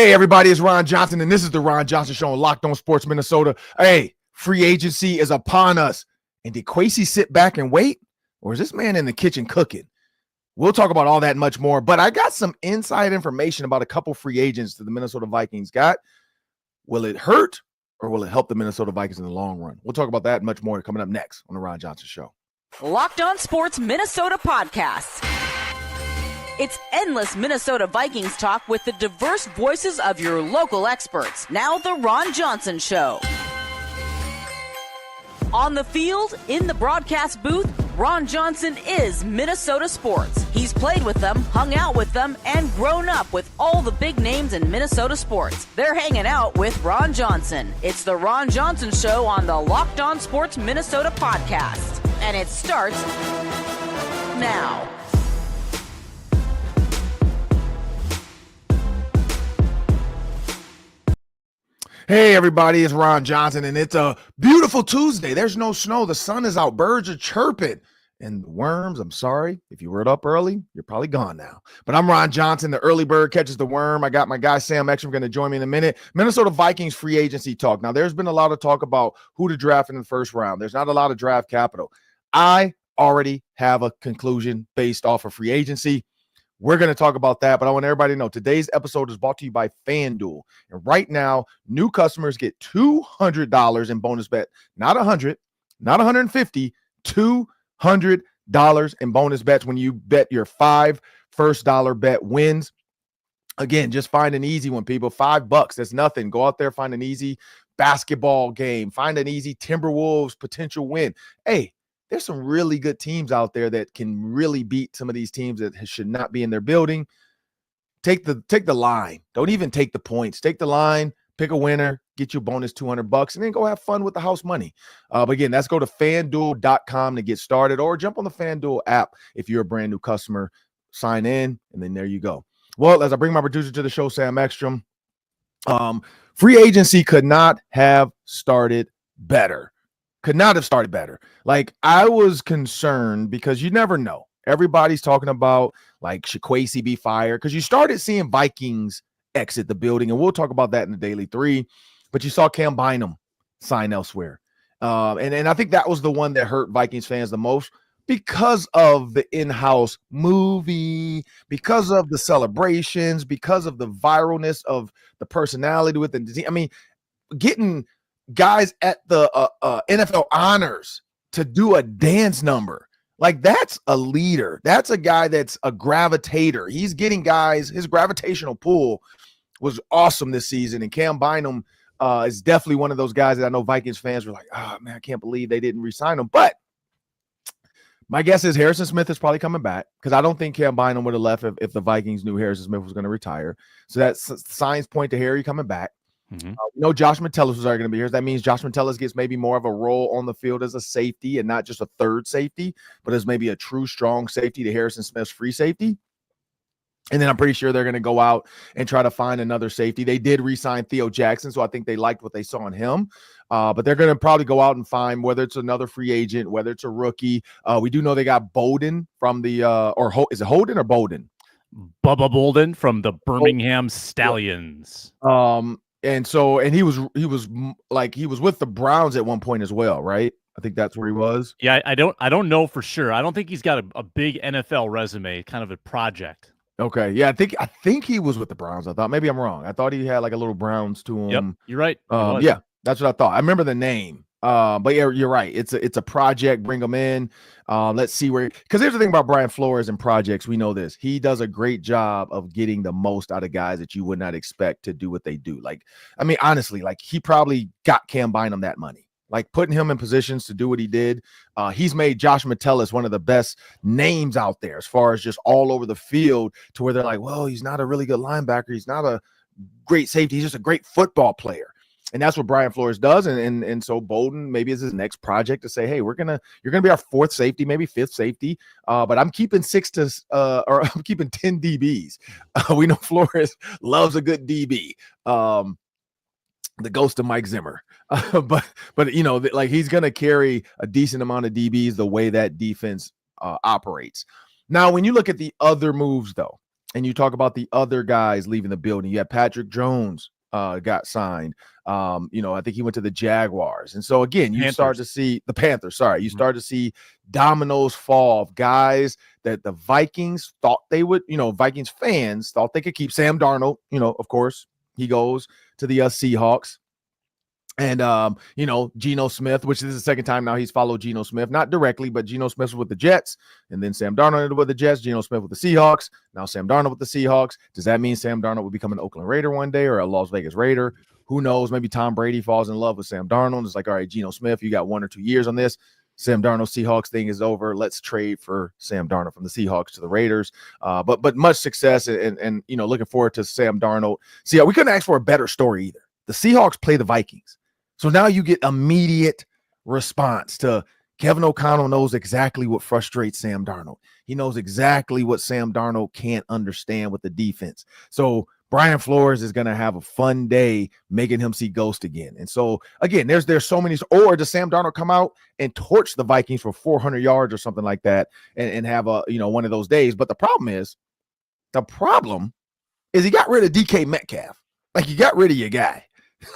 Hey, everybody, it's Ron Johnson, and this is the Ron Johnson Show on Locked On Sports Minnesota. Hey, free agency is upon us. And did Kwesi sit back and wait? Or is this man in the kitchen cooking? We'll talk about all that and much more, but I got some inside information about a couple free agents that the Minnesota Vikings got. Will it hurt or will it help the Minnesota Vikings in the long run? We'll talk about that and much more coming up next on the Ron Johnson Show. Locked On Sports Minnesota Podcasts. It's endless Minnesota Vikings talk with the diverse voices of your local experts. Now the Ron Johnson Show. On the field, in the broadcast booth, Ron Johnson is Minnesota sports. He's played with them, hung out with them, and grown up with all the big names in Minnesota sports. They're hanging out with Ron Johnson. It's the Ron Johnson Show on the Locked On Sports Minnesota podcast. And it starts now. Hey, everybody, it's Ron Johnson, and it's a beautiful Tuesday. There's no snow. The sun is out. Birds are chirping. And worms, I'm sorry. If you were up early, you're probably gone now. But I'm Ron Johnson. The early bird catches the worm. I got my guy Sam Ekstrom going to join me in a minute. Minnesota Vikings free agency talk. Now, there's been a lot of talk about who to draft in the first round. There's not a lot of draft capital. I already have a conclusion based off of free agency. We're going to talk about that, but I want everybody to know today's episode is brought to you by FanDuel. And right now, new customers get $200 in bonus bet. Not 100, not 150, $200 in bonus bets when you bet your $5 first dollar bet wins. Again, just find an easy one, people. $5, that's nothing. Go out there, find an easy basketball game. Find an easy Timberwolves potential win. Hey, there's some really good teams out there that can really beat some of these teams that should not be in their building. Take the line. Don't even take the points. Take the line, pick a winner, get you a bonus $200, and then go have fun with the house money. But again, let's go to FanDuel.com to get started, or jump on the FanDuel app if you're a brand new customer. Sign in, and then there you go. Well, as I bring my producer to the show, Sam Ekstrom, free agency could not have started better. Could not have started better. Like, I was concerned because you never know. Everybody's talking about, like, should Kwesi be fired? Because you started seeing Vikings exit the building, and we'll talk about that in the Daily 3. But you saw Cam Bynum sign elsewhere. And I think that was the one that hurt Vikings fans the most because of the in-house movie, because of the celebrations, because of the viralness of the personality with the team. I mean, getting guys at the NFL honors to do a dance number. Like, that's a leader. That's a guy that's a gravitator. He's getting guys. His gravitational pull was awesome this season. And Cam Bynum is definitely one of those guys that I know Vikings fans were like, oh, man, I can't believe they didn't re-sign him. But my guess is Harrison Smith is probably coming back, because I don't think Cam Bynum would have left if the Vikings knew Harrison Smith was going to retire. So that signs point to Harry coming back. Josh Metellus was already going to be here. That means Josh Metellus gets maybe more of a role on the field as a safety and not just a third safety, but as maybe a true strong safety to Harrison Smith's free safety. And then I'm pretty sure they're going to go out and try to find another safety. They did re-sign Theo Jackson, so I think they liked what they saw in him. But they're going to probably go out and find, whether it's another free agent, whether it's a rookie. We do know they got Bowden from the is it Holden or Bowden? Bubba Bolden from the Birmingham Stallions. And he was with the Browns at one point as well, right? I think that's where he was. Yeah, I don't know for sure. I don't think he's got a big NFL resume, kind of a project. Okay, yeah, I think he was with the Browns. I thought, maybe I'm wrong. I thought he had like a little Browns to him. Yep, you're right. Yeah, that's what I thought. I remember the name. But yeah, you're right. It's a project. Bring him in. Let's see where, because here's the thing about Brian Flores and projects. We know this. He does a great job of getting the most out of guys that you would not expect to do what they do. Like, I mean, honestly, like, he probably got Cam Bynum that money. Like, putting him in positions to do what he did. He's made Josh Metellus one of the best names out there as far as just all over the field, to where they're like, well, he's not a really good linebacker. He's not a great safety. He's just a great football player. And that's what Brian Flores does. And so Bowden maybe is his next project to say, hey, you're gonna be our fourth safety, maybe fifth safety. But I'm keeping 10 DBs. We know Flores loves a good DB. The ghost of Mike Zimmer. But like, he's gonna carry a decent amount of DBs the way that defense operates. Now, when you look at the other moves, though, and you talk about the other guys leaving the building. You had Patrick Jones got signed. I think he went to the Jaguars. And so again, you start to see the Panthers. Sorry, you start to see dominoes fall of guys that the Vikings thought they would, Vikings fans thought they could keep. Sam Darnold, of course, he goes to the Seahawks. And, Geno Smith, which is the second time now he's followed Geno Smith, not directly, but Geno Smith was with the Jets, and then Sam Darnold with the Jets, Geno Smith with the Seahawks, now Sam Darnold with the Seahawks. Does that mean Sam Darnold will become an Oakland Raider one day or a Las Vegas Raider? Who knows? Maybe Tom Brady falls in love with Sam Darnold. It's like, all right, Geno Smith, you got 1 or 2 years on this. Sam Darnold Seahawks thing is over. Let's trade for Sam Darnold from the Seahawks to the Raiders. But much success and looking forward to Sam Darnold. See, we couldn't ask for a better story either. The Seahawks play the Vikings. So now you get immediate response to Kevin O'Connell knows exactly what frustrates Sam Darnold. He knows exactly what Sam Darnold can't understand with the defense. So Brian Flores is going to have a fun day making him see ghost again. And so, again, there's so many. Or does Sam Darnold come out and torch the Vikings for 400 yards or something like that and have one of those days? But the problem is he got rid of DK Metcalf. Like, you got rid of your guy.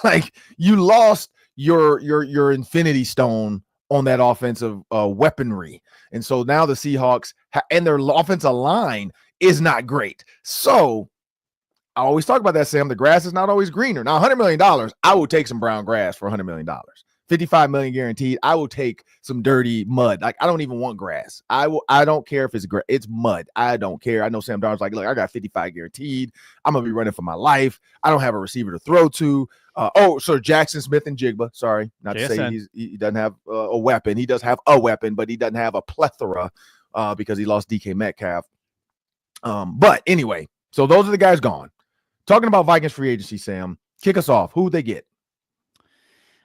Like, you lost your infinity stone on that offensive weaponry. And so now the Seahawks and their offensive line is not great. So I always talk about that, Sam. The grass is not always greener. Now, $100 million, I will take some brown grass for $100 million. $55 million guaranteed. I will take some dirty mud. Like, I don't even want grass. I don't care if it's mud. I don't care. I know Sam Darnold's like, look, I got 55 guaranteed. I'm gonna be running for my life. I don't have a receiver to throw to. So Jackson Smith and Jigba. Sorry, not JSN. To say he doesn't have a weapon. He does have a weapon, but he doesn't have a plethora because he lost DK Metcalf. But anyway, so those are the guys gone. Talking about Vikings free agency, Sam. Kick us off. Who'd they get?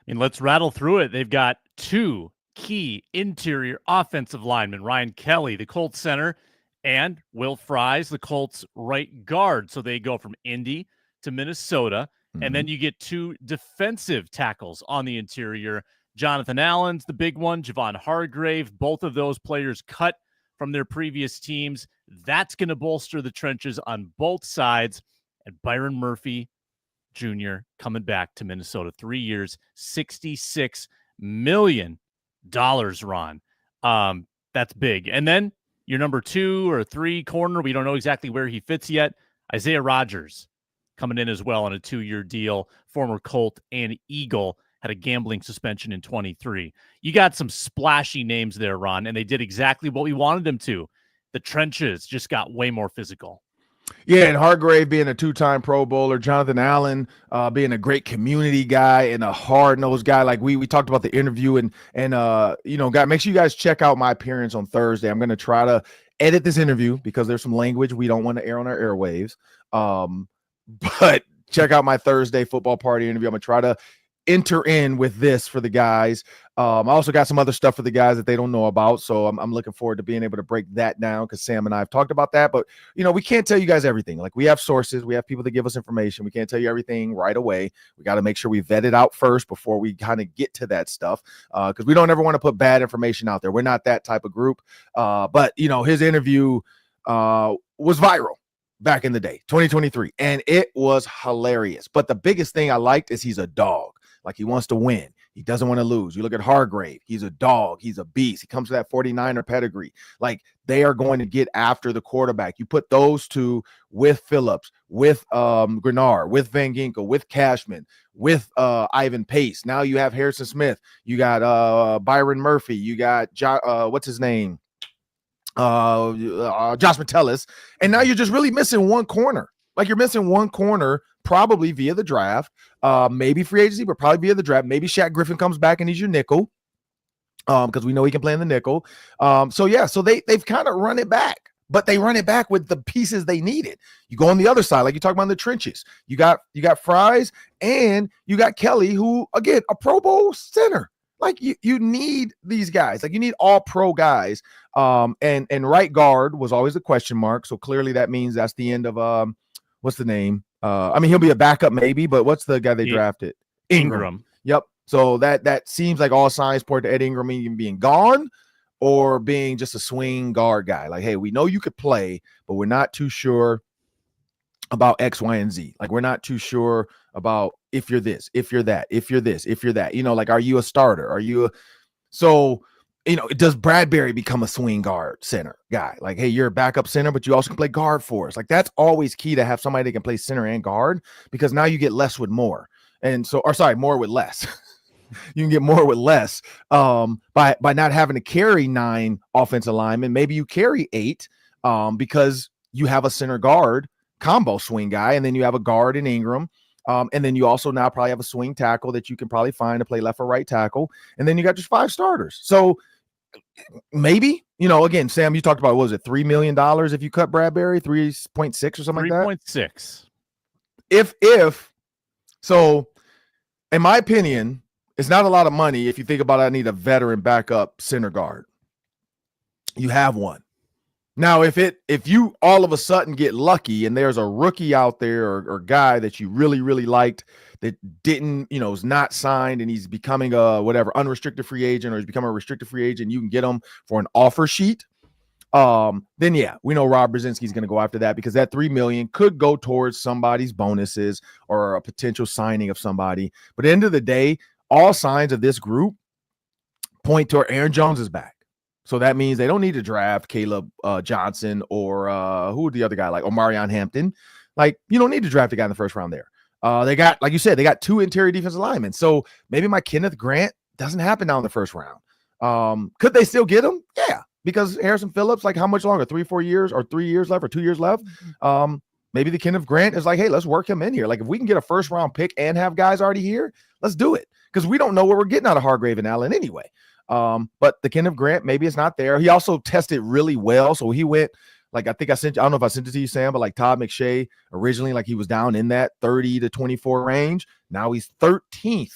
And let's rattle through it. They've got 2 key interior offensive linemen, Ryan Kelly, the Colts center, and Will Fries, the Colts right guard. So they go from Indy to Minnesota. Mm-hmm. And then you get 2 defensive tackles on the interior. Jonathan Allen's the big one, Javon Hargrave. Both of those players cut from their previous teams. That's going to bolster the trenches on both sides. And Byron Murphy Jr. coming back to Minnesota. 3 years, $66 million, Ron. That's big. And then your number 2 or 3 corner, we don't know exactly where he fits yet, Isaiah Rodgers coming in as well on a 2-year deal. Former Colt and Eagle, had a gambling suspension in 23. You got some splashy names there, Ron, and they did exactly what we wanted them to. The trenches just got way more physical. Yeah, and Hargrave being a 2-time Pro Bowler, Jonathan Allen being a great community guy and a hard-nosed guy. Like we talked about the interview and make sure you guys check out my appearance on Thursday. I'm going to try to edit this interview because there's some language we don't want to air on our airwaves. But check out my Thursday football party interview. I'm going to try to enter in with this for the guys. I also got some other stuff for the guys that they don't know about. So I'm looking forward to being able to break that down because Sam and I have talked about that. But, we can't tell you guys everything. Like, we have sources. We have people that give us information. We can't tell you everything right away. We got to make sure we vet it out first before we kind of get to that stuff because we don't ever want to put bad information out there. We're not that type of group. But his interview was viral back in the day, 2023, and it was hilarious. But the biggest thing I liked is he's a dog. Like, he wants to win. He doesn't want to lose. You look at Hargrave. He's a dog. He's a beast. He comes to that 49er pedigree. Like, they are going to get after the quarterback. You put those two with Phillips, with Grenard, with Van Ginkel, with Cashman, with Ivan Pace. Now you have Harrison Smith. You got Byron Murphy. You got what's his name? Josh Metellus. And now you're just really missing one corner. Like, you're missing one corner probably via the draft, maybe free agency, but probably via the draft. Maybe Shaq Griffin comes back and he's your nickel because we know he can play in the nickel. So they've kind of run it back, but they run it back with the pieces they needed. You go on the other side, like you talk about in the trenches. You got Fries and you got Kelly, who, again, a Pro Bowl center. Like, you need these guys. Like, you need all pro guys. And right guard was always a question mark. So clearly that means that's the end of what's the name? He'll be a backup maybe, but what's the guy they drafted? Ingram. Yep. So that seems like all signs point to Ed Ingram even being gone or being just a swing guard guy. Like, hey, we know you could play, but we're not too sure about X, Y, and Z. Like, we're not too sure about if you're this, if you're that, if you're this, if you're that. Like, are you a starter? Are you does Bradbury become a swing guard center guy? Like, hey, you're a backup center, but you also can play guard for us. Like, that's always key to have somebody that can play center and guard, because now you get less with more. More with less. You can get more with less by not having to carry 9 offensive linemen. Maybe you carry 8 because you have a center guard combo swing guy, and then you have a guard in Ingram. And then you also now probably have a swing tackle that you can probably find to play left or right tackle. And then you got just 5 starters. So maybe, again, Sam, you talked about, what was it, $3 million if you cut Bradbury, 3.6 or something like that? 3.6. So in my opinion, it's not a lot of money if you think about, I need a veteran backup center guard. You have one. Now, if you all of a sudden get lucky and there's a rookie out there or guy that you really, really liked that didn't, is not signed, and he's becoming a unrestricted free agent, or he's becoming a restricted free agent, you can get him for an offer sheet. Then yeah, we know Rob Brzezinski's going to go after that, because that $3 million could go towards somebody's bonuses or a potential signing of somebody. But at the end of the day, all signs of this group point toward Aaron Jones is back. So that means they don't need to draft Caleb Johnson or who would the other guy, like Omarion Hampton. Like, you don't need to draft a guy in the first round there. They got, like you said, they got 2 interior defensive linemen. So maybe my Kenneth Grant doesn't happen now in the first round. Could they still get him? Yeah, because Harrison Phillips, like, how much longer? 3-4 years, or 3 years left, or 2 years left? Maybe the Kenneth Grant is like, hey, let's work him in here. Like, if we can get a first round pick and have guys already here, let's do it. Because we don't know what we're getting out of Hargrave and Allen anyway. But the Kenneth Grant, maybe it's not there. He also tested really well. So he went, like, I don't know if I sent it to you, Sam, but like Todd McShay originally, like, he was down in that 30 to 24 range. Now he's 13th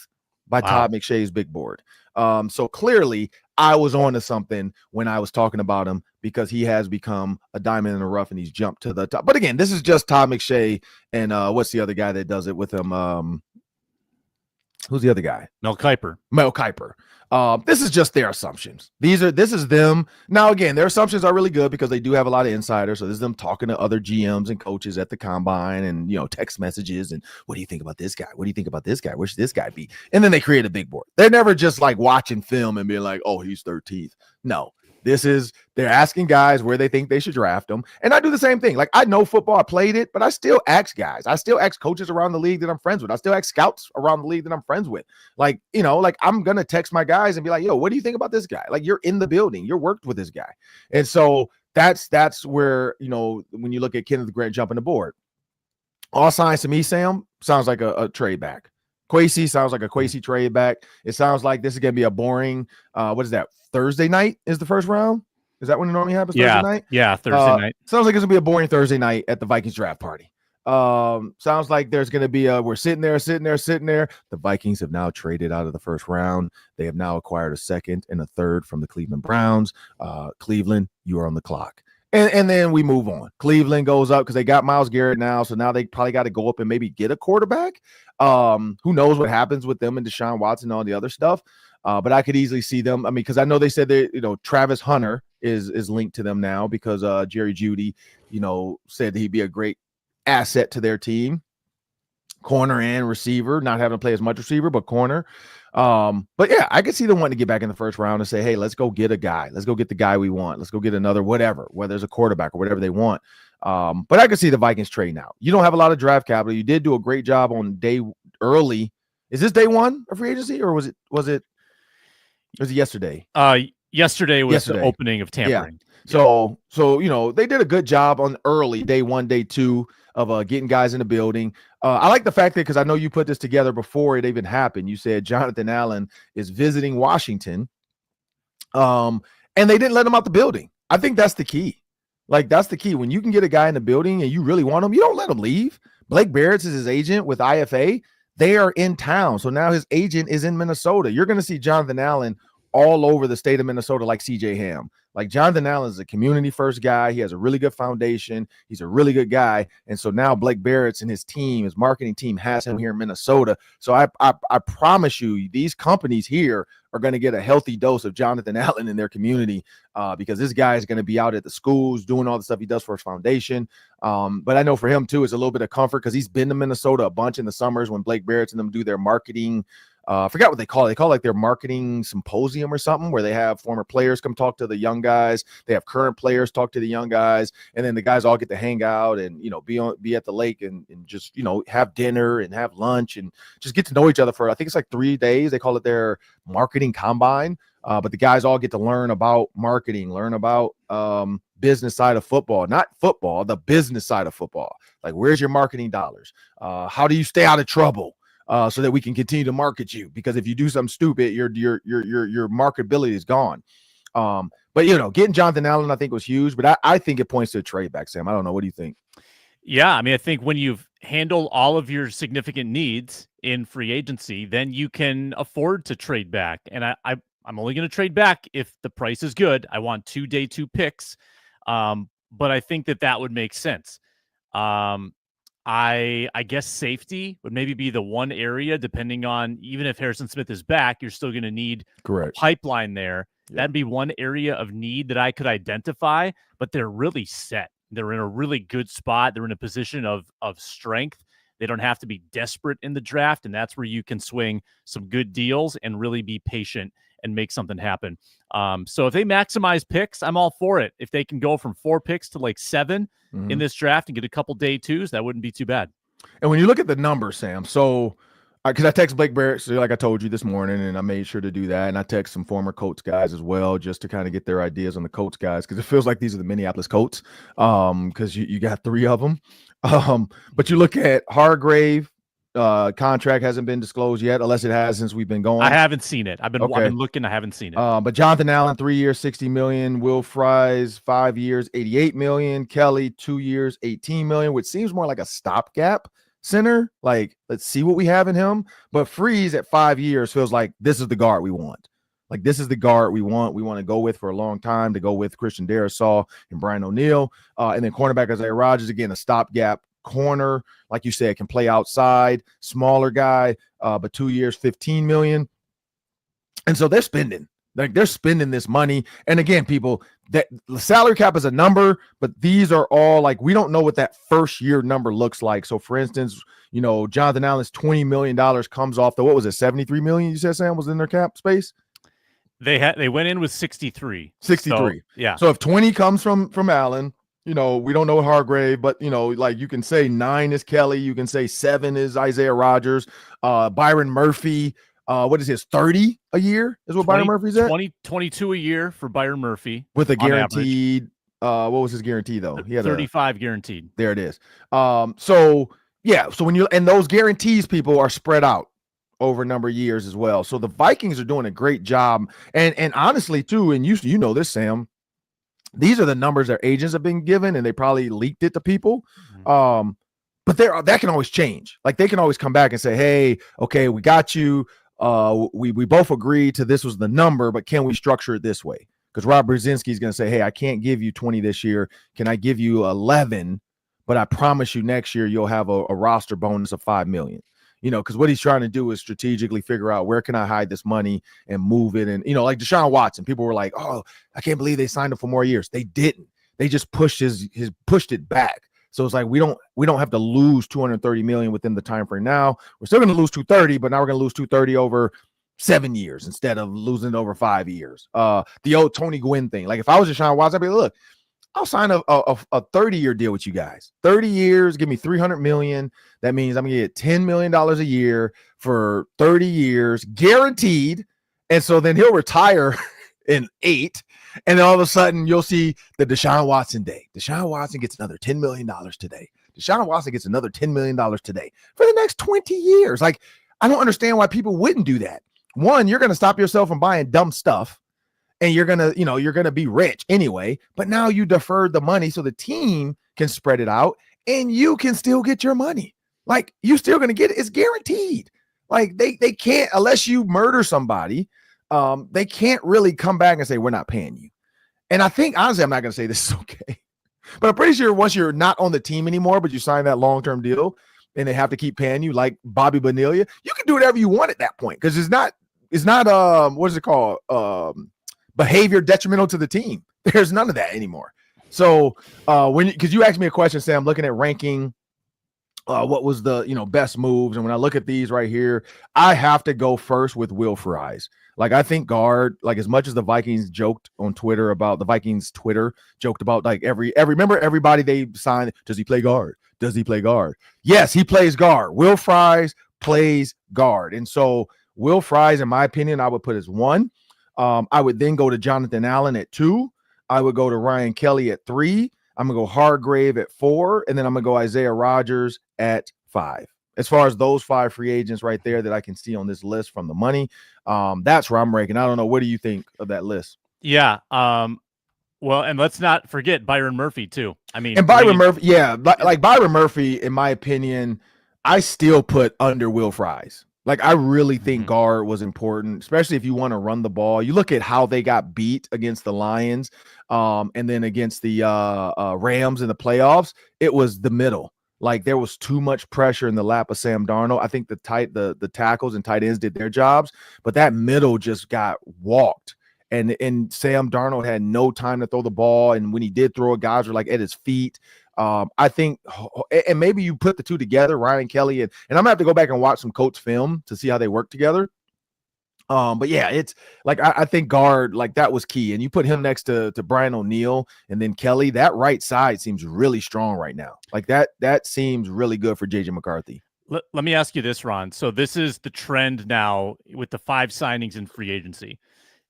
by Todd McShay's big board. So clearly I was on to something when I was talking about him, because he has become a diamond in the rough and he's jumped to the top. But again, this is just Todd McShay and what's the other guy that does it with him? Who's the other guy? Mel Kiper. This is just their assumptions. This is them. Now, again, their assumptions are really good because they do have a lot of insiders. So this is them talking to other GMs and coaches at the combine, and, text messages. And what do you think about this guy? What do you think about this guy? Where should this guy be? And then they create a big board. They're never just like watching film and being like, oh, he's 13th. No. They're asking guys where they think they should draft them. And I do the same thing. Like, I know football, I played it, but I still ask guys. I still ask coaches around the league that I'm friends with. I still ask scouts around the league that I'm friends with. Like, I'm going to text my guys and be like, yo, what do you think about this guy? Like, you're in the building, you're worked with this guy. And so that's where, when you look at Kenneth Grant jumping the board, all signs to me, Sam, sounds like a trade back. Kwesi sounds like a Kwesi trade back. It sounds like this is going to be a boring, what is that? Thursday night is the first round. Is that when it normally happens? Yeah, Thursday night? Yeah, Thursday night. Sounds like it's going to be a boring Thursday night at the Vikings draft party. Sounds like there's going to be we're sitting there. The Vikings have now traded out of the first round. They have now acquired a second and a third from the Cleveland Browns. Cleveland, you are on the clock. And then we move on. Cleveland goes up because they got Myles Garrett now. So now they probably got to go up and maybe get a quarterback. Who knows what happens with them and Deshaun Watson and all the other stuff. But I could easily see them. I mean, because I know they said that, Travis Hunter is linked to them now because Jerry Jeudy, said he'd be a great asset to their team. Corner and receiver, not having to play as much receiver, but corner. But yeah, I could see them wanting to get back in the first round and say, hey, let's go get a guy. Let's go get the guy we want. Let's go get another whatever, whether it's a quarterback or whatever they want. But I could see the Vikings trade now. You don't have a lot of draft capital. You did do a great job on day early. Is this day one of free agency, or was it yesterday? Yesterday was the opening of tampering. Yeah. So they did a good job on early day 1, day 2 of getting guys in the building. I like the fact that, because I know you put this together before it even happened. You said Jonathan Allen is visiting Washington, and they didn't let him out the building. I think that's the key. Like, that's the key. When you can get a guy in the building and you really want him, you don't let him leave. Blake Barrett's is his agent with IFA. They are in town. So now his agent is in Minnesota. You're going to see Jonathan Allen all over the state of Minnesota, like CJ Ham, Like Jonathan Allen is a community first guy. He has a really good foundation. He's a really good guy. And so now Blake Barrett's and his team, his marketing team has him here in Minnesota. So I promise you, these companies here are going to get a healthy dose of Jonathan Allen in their community because this guy is going to be out at the schools doing all the stuff he does for his foundation. But I know for him too, it's a little bit of comfort because he's been to Minnesota a bunch in the summers when Blake Barrett's and them do their marketing. I forgot what they call it. They call it like their marketing symposium or something where they have former players come talk to the young guys. They have current players talk to the young guys. And then the guys all get to hang out and, be at the lake and just, have dinner and have lunch and just get to know each other for, I think it's like 3 days. They call it their marketing combine. But the guys all get to learn about marketing, learn about business side of football, not football, the business side of football. Like, where's your marketing dollars? How do you stay out of trouble? So that we can continue to market you, because if you do something stupid, your marketability is gone. But getting Jonathan Allen, I think, was huge. But I think it points to a trade back, Sam. I don't know. What do you think? Yeah, I mean, I think when you've handled all of your significant needs in free agency, then you can afford to trade back. And I'm only going to trade back if the price is good. I want 2 day 2 picks, but I think that would make sense. I guess safety would maybe be the one area, depending on, even if Harrison Smith is back, you're still going to need a pipeline there. Yeah. That'd be one area of need that I could identify, but they're really set. They're in a really good spot. They're in a position of strength. They don't have to be desperate in the draft, and that's where you can swing some good deals and really be patient and make something happen. So if they maximize picks, I'm all for it. If they can go from 4 picks to like 7 in this draft and get a couple day 2s, that wouldn't be too bad. And when you look at the numbers, Sam, so because I text Blake Barrett, so like I told you this morning, and I made sure to do that. And I text some former Colts guys as well, just to kind of get their ideas on the Colts guys, because it feels like these are the Minneapolis Colts, because you got 3 of them. But you look at Hargrave, contract hasn't been disclosed yet, unless it has since we've been going. I haven't seen it. I've been looking. I haven't seen it. But Jonathan Allen, 3 years, $60 million. Will Fries, 5 years, $88 million. Kelly, 2 years, $18 million, which seems more like a stopgap center. Like, let's see what we have in him. But Freeze at 5 years feels like this is the guard we want. Like, this is the guard we want. We want to go with for a long time, to go with Christian Darrisaw and Brian O'Neill. And then cornerback Isaiah Rodgers, again, a stopgap corner, like you said, can play outside, smaller guy, but 2 years, $15 million. And so they're spending this money. And again, people, that the salary cap is a number, but these are all like, we don't know what that first year number looks like. So for instance, Jonathan Allen's $20 million comes off the, what was it, $73 million you said, Sam, was in their cap space? They went in with 63. So, yeah. So if 20 comes from Allen, we don't know Hargrave, but, like you can say 9 is Kelly. You can say 7 is Isaiah Rodgers. Byron Murphy, what is his, 30 a year is what Byron Murphy's at? 22 a year for Byron Murphy. With a guaranteed, what was his guarantee, though? He had 35 guaranteed. There it is. So when and those guarantees, people, are spread out over a number of years as well. So the Vikings are doing a great job. And honestly, too, and you know this, Sam, these are the numbers their agents have been given, and they probably leaked it to people. But that can always change. Like, they can always come back and say, hey, okay, we got you. We both agreed to this was the number, but can we structure it this way? Because Rob Brzezinski is going to say, hey, I can't give you 20 this year. Can I give you 11? But I promise you next year you'll have a roster bonus of $5 million. Because what he's trying to do is strategically figure out, where can I hide this money and move it? And, like Deshaun Watson, people were like, oh, I can't believe they signed him for more years. They didn't. They just pushed pushed it back. So it's like, we don't have to lose $230 million within the time frame now. We're still going to lose $230, but now we're going to lose $230 over 7 years instead of losing it over 5 years. The old Tony Gwynn thing. Like, if I was Deshaun Watson, I'd be like, look, I'll sign a 30-year deal with you guys. 30 years, give me $300 million. That means I'm going to get $10 million a year for 30 years, guaranteed. And so then he'll retire in 8. And then all of a sudden you'll see the Deshaun Watson day. Deshaun Watson gets another $10 million today. Deshaun Watson gets another $10 million today for the next 20 years. Like, I don't understand why people wouldn't do that. One, you're going to stop yourself from buying dumb stuff. And you're going to be rich anyway, but now you deferred the money so the team can spread it out and you can still get your money. Like, you're still going to get it. It's guaranteed. Like, they can't, unless you murder somebody, they can't really come back and say, we're not paying you. And I think, honestly, I'm not going to say this is okay, but I'm pretty sure once you're not on the team anymore, but you sign that long-term deal and they have to keep paying you like Bobby Bonilla, you can do whatever you want at that point. Cause it's not what is it called? Behavior detrimental to the team. There's none of that anymore. So because you asked me a question, Sam, looking at ranking, what was the best moves, and when I look at these right here, I have to go first with Will Fries. Like, I think guard, like, as much as the Vikings joked on Twitter about the Vikings Twitter joked about like remember everybody they signed, does he play guard? Does he play guard? Yes, he plays guard. Will Fries plays guard. And so Will Fries, in my opinion, I would put as 1. I would then go to Jonathan Allen at 2. I would go to Ryan Kelly at 3. I'm going to go Hargrave at 4. And then I'm going to go Isaiah Rodgers at 5. As far as those 5 free agents right there that I can see on this list from the money, that's where I'm ranking. I don't know. What do you think of that list? Yeah. Well, and let's not forget Byron Murphy too. I mean, and Byron Murphy, yeah, like Byron Murphy, in my opinion, I still put under Will Fries. Like, I really think guard was important, especially if you want to run the ball. You look at how they got beat against the Lions, and then against the Rams in the playoffs. It was the middle. Like, there was too much pressure in the lap of Sam Darnold. I think the tackles and tight ends did their jobs, but that middle just got walked. And Sam Darnold had no time to throw the ball. And when he did throw it, guys were like at his feet. I think, and maybe you put the two together, Ryan Kelly, and I'm gonna have to go back and watch some Colts film to see how they work together. But yeah, it's like I think guard, like, that was key. And you put him next to Brian O'Neill and then Kelly, that right side seems really strong right now. Like, that seems really good for JJ McCarthy. Let me ask you this, Ron. So this is the trend now with the 5 signings in free agency.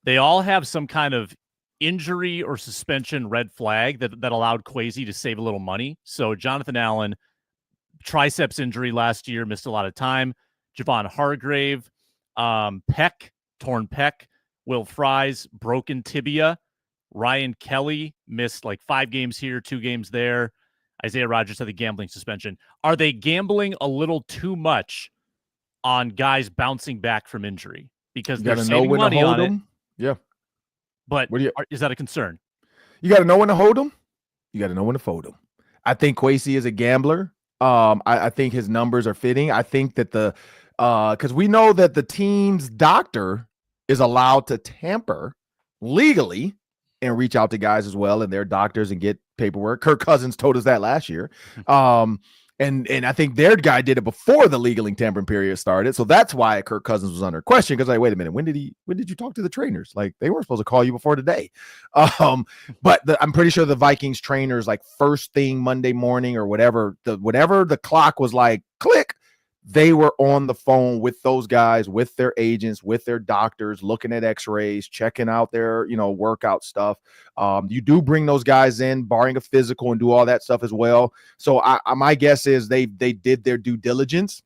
They all have some kind of injury or suspension red flag that allowed Kwesi to save a little money. So Jonathan Allen, triceps injury last year, missed a lot of time. Javon Hargrave, torn pec. Will Fries, broken tibia. Ryan Kelly missed like 5 games here, 2 games there. Isaiah Rodgers had the gambling suspension. Are they gambling a little too much on guys bouncing back from injury? Because they're saving money on it. Yeah. But is that a concern? You got to know when to hold them. You got to know when to fold them. I think Kwesi is a gambler. I think his numbers are fitting. I think that because we know that the team's doctor is allowed to tamper legally and reach out to guys as well and their doctors and get paperwork. Kirk Cousins told us that last year. And I think their guy did it before the legaling tampering period started. So that's why Kirk Cousins was under question. Because, like, wait a minute, when did you talk to the trainers? Like, they weren't supposed to call you before today. But I'm pretty sure the Vikings trainers, like, first thing Monday morning or whatever the clock was like, click, they were on the phone with those guys, with their agents, with their doctors, looking at x-rays, checking out their, workout stuff. You do bring those guys in, barring a physical, and do all that stuff as well. So my guess is they did their due diligence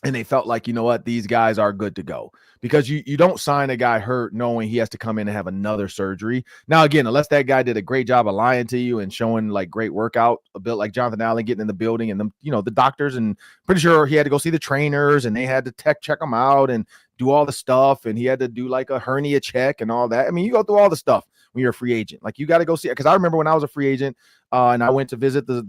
and they felt like, you know what, these guys are good to go. Because you don't sign a guy hurt knowing he has to come in and have another surgery. Now, again, unless that guy did a great job of lying to you and showing like great workout, a bit like Jonathan Allen getting in the building and them, the doctors, and pretty sure he had to go see the trainers and they had to check him out and do all the stuff. And he had to do like a hernia check and all that. I mean, you go through all the stuff when you're a free agent. Like, you got to go see it. Because I remember when I was a free agent and I went to visit the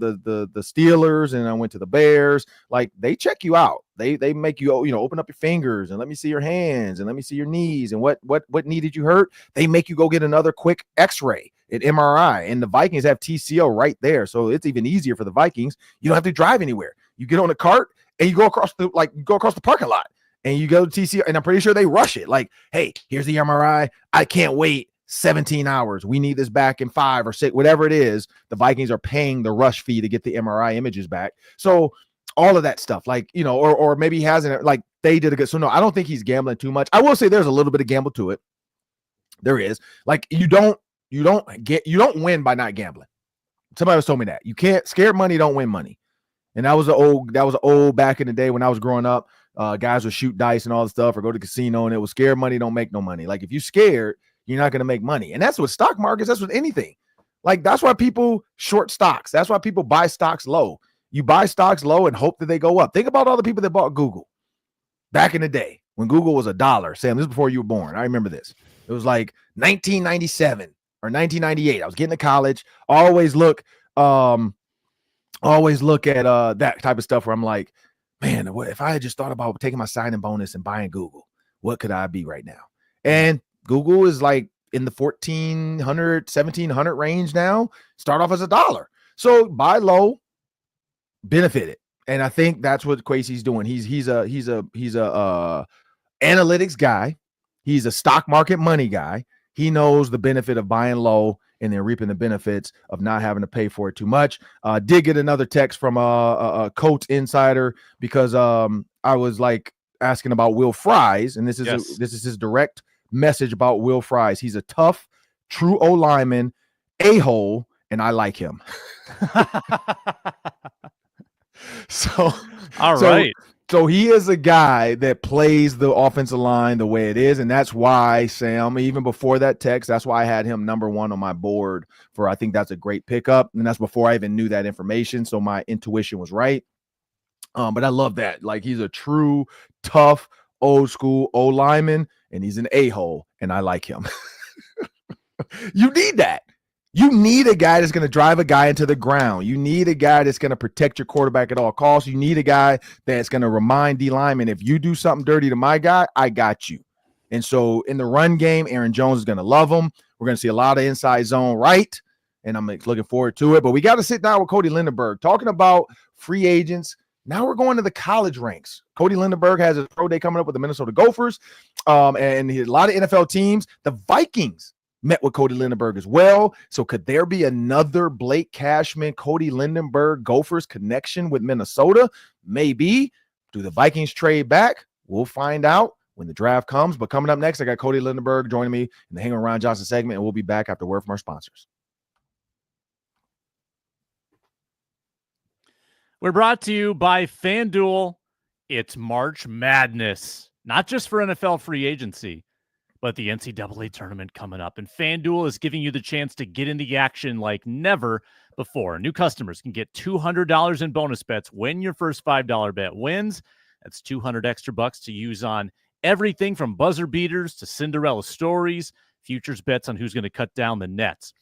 Steelers and I went to the Bears, like, they check you out. They make you, open up your fingers and let me see your hands and let me see your knees and what knee did you hurt? They make you go get another quick x-ray at MRI, and the Vikings have TCO right there. So it's even easier for the Vikings. You don't have to drive anywhere. You get on a cart and you go across the parking lot and you go to TCO, and I'm pretty sure they rush it. Like, hey, here's the MRI. I can't wait 17 hours. We need this back in 5 or 6, whatever it is. The Vikings are paying the rush fee to get the MRI images back. So all of that stuff, like, or maybe he hasn't, like, they did a good. So no, I don't think he's gambling too much. I will say there's a little bit of gamble to it. There is. Like, you don't win by not gambling. Somebody was told me that you can't. Scared money don't win money. And that was old back in the day when I was growing up. Guys would shoot dice and all this stuff or go to the casino, and it was scared money don't make no money. Like, if you're scared, you're not going to make money. And that's with stock markets. That's with anything. Like, that's why people short stocks. That's why people buy stocks low. You buy stocks low and hope that they go up. Think about all the people that bought Google back in the day when Google was $1. Sam, this is before you were born. I remember this. It was like 1997. or 1998. I was getting to college. Always look at that type of stuff where I'm like, man, if I had just thought about taking my signing bonus and buying Google, what could I be right now? And Google is like in the 1,400, 1,700 range now. Start off as $1. So buy low, benefit it. And I think that's what Kwesi's doing. He's a analytics guy. He's a stock market money guy. He knows the benefit of buying low and then reaping the benefits of not having to pay for it too much. Did get another text from a Colts insider because I was like asking about Will Fries, and this is his direct message about Will Fries. He's a tough, true O lineman, a-hole, and I like him. So he is a guy that plays the offensive line the way it is, and that's why, Sam, even before that text, that's why I had him number 1 on my board for I think that's a great pickup, and that's before I even knew that information, so my intuition was right. But I love that. Like, he's a true, tough, old school O-lineman, and he's an a-hole, and I like him. You need that. You need a guy that's going to drive a guy into the ground. You need a guy that's going to protect your quarterback at all costs. You need a guy that's going to remind D linemen, if you do something dirty to my guy, I got you. And so in the run game, Aaron Jones is going to love him. We're going to see a lot of inside zone right, and I'm looking forward to it. But we got to sit down with Cody Lindenberg. Talking about free agents, now we're going to the college ranks. Cody Lindenberg has a pro day coming up with the Minnesota Gophers, and a lot of NFL teams. The Vikings met with Cody Lindenberg as well. So could there be another Blake Cashman, Cody Lindenberg, Gophers connection with Minnesota? Maybe. Do the Vikings trade back? We'll find out when the draft comes. But coming up next, I got Cody Lindenberg joining me in the Hang on Ron Johnson segment, and we'll be back after a word from our sponsors. We're brought to you by FanDuel. It's March Madness, not just for NFL free agency, but the NCAA tournament coming up. And FanDuel is giving you the chance to get in the action like never before. New customers can get $200 in bonus bets when your first $5 bet wins. That's $200 extra bucks to use on everything from buzzer beaters to Cinderella stories, futures bets on who's going to cut down the nets.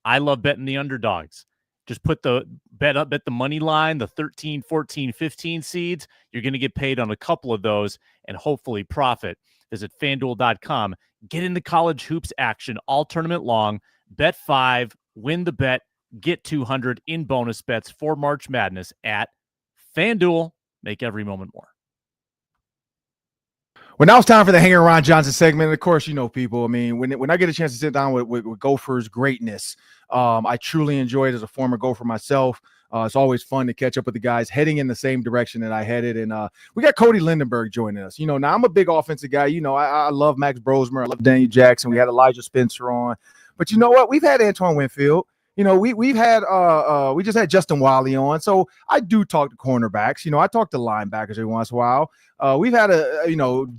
I love betting the underdogs. Just put the bet up at the money line, the 13, 14, 15 seeds. You're going to get paid on a couple of those and hopefully profit. Visit FanDuel.com. Get into college hoops action all tournament long. Bet 5, win the bet, get 200 in bonus bets for March Madness at FanDuel. Make every moment more. Well, now it's time for the Hang on Ron Johnson segment. And of course, you know, people, I mean, when I get a chance to sit down with Gophers greatness, I truly enjoy it as a former Gopher myself. It's always fun to catch up with the guys heading in the same direction that I headed. And we got Cody Lindenberg joining us. You know, now I'm a big offensive guy. You know, I love Max Brosmer. I love Daniel Jackson. We had Elijah Spencer on. But you know what? We've had Antoine Winfield. You know, we just had Justin Wiley on. So I do talk to cornerbacks. You know, I talk to linebackers every once in a while. We've had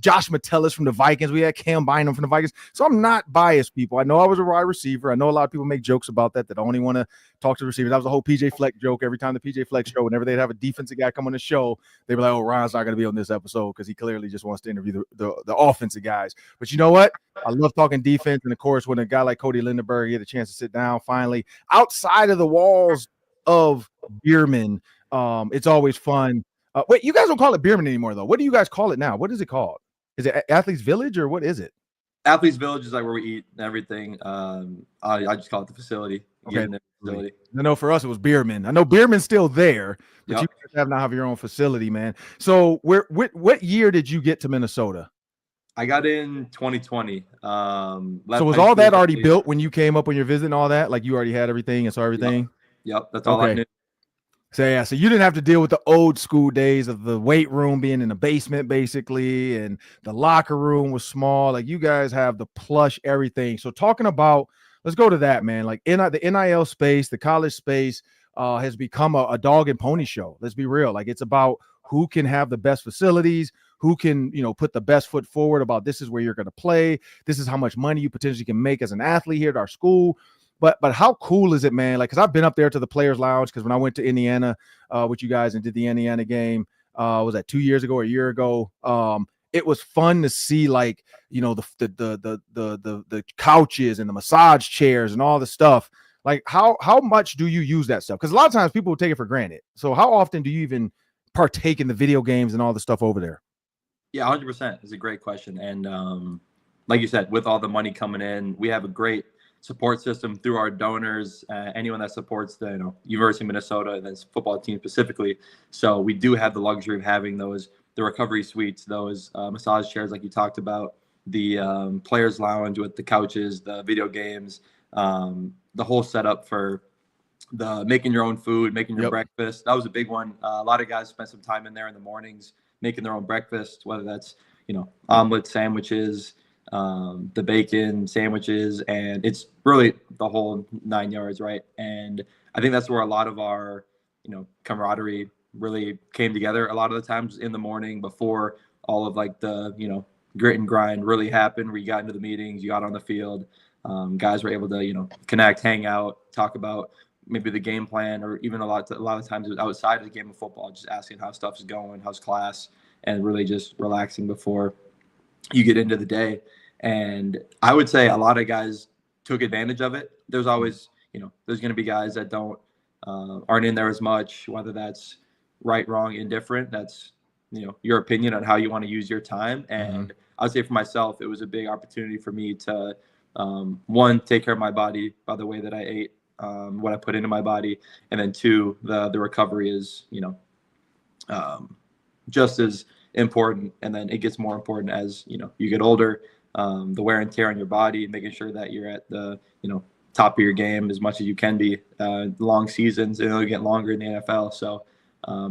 Josh Metellus from the Vikings. We had Cam Bynum from the Vikings. So I'm not biased, people. I know I was a wide receiver. I know a lot of people make jokes about that only want to talk to the receivers. That was a whole PJ Fleck joke. Every time the PJ Fleck show, whenever they'd have a defensive guy come on the show, they'd be like, oh, Ron's not going to be on this episode because he clearly just wants to interview the offensive guys. But you know what? I love talking defense. And, of course, when a guy like Cody Lindenberg get a chance to sit down finally outside of the walls of Bynum, it's always fun. Wait, you guys don't call it Bynum anymore, though. What do you guys call it now? What is it called? Is it Athletes Village or what is it? Athletes Village is like where we eat and everything. I just call it the facility. Okay. I know for us it was Bynum. I know Bynum's still there, but you guys have your own facility, man. So what year did you get to Minnesota? I got in 2020. So was all that already built when you came up on your visit and all that? Like you already had everything and saw everything? Yep. That's all I knew. So yeah, so you didn't have to deal with the old school days of the weight room being in the basement, basically, and the locker room was small. Like you guys have the plush everything. So talking about, let's go to that, man. Like the NIL space, the college space has become a dog and pony show. Let's be real. Like it's about who can have the best facilities, who can, put the best foot forward about this is where you're going to play. This is how much money you potentially can make as an athlete here at our school. But how cool is it, man? Like, because I've been up there to the Players Lounge because when I went to Indiana with you guys and did the Indiana game, was that 2 years ago or a year ago? it was fun to see, like, you know, the couches and the massage chairs and all the stuff. Like, how much do you use that stuff? Because a lot of times people will take it for granted. So how often do you even partake in the video games and all the stuff over there? Yeah, 100%. It's a great question. And like you said, with all the money coming in, we have a great support system through our donors, anyone that supports the University of Minnesota and this football team specifically. So we do have the luxury of having the recovery suites, those massage chairs like you talked about, the players lounge with the couches, the video games, the whole setup for the making your own food, making your breakfast. That was a big one. A lot of guys spent some time in there in the mornings making their own breakfast, whether that's omelet sandwiches, the bacon sandwiches, and it's really the whole 9 yards, right? And I think that's where a lot of our camaraderie really came together. A lot of the times in the morning before all of like the grit and grind really happened, where you got into the meetings, you got on the field, guys were able to connect, hang out, talk about maybe the game plan, or even a lot of times it was outside of the game of football, just asking how stuff is going, how's class, and really just relaxing before you get into the day. And I would say a lot of guys took advantage of it. There's always, there's going to be guys that aren't in there as much, whether that's right, wrong, indifferent. That's, your opinion on how you want to use your time. And I would say for myself, it was a big opportunity for me to, one, take care of my body by the way that I ate, what I put into my body. And then two, the recovery is, just as important. And then it gets more important as, you get older. The wear and tear on your body, making sure that you're at the top of your game as much as you can be. Long seasons, it'll get longer in the NFL, so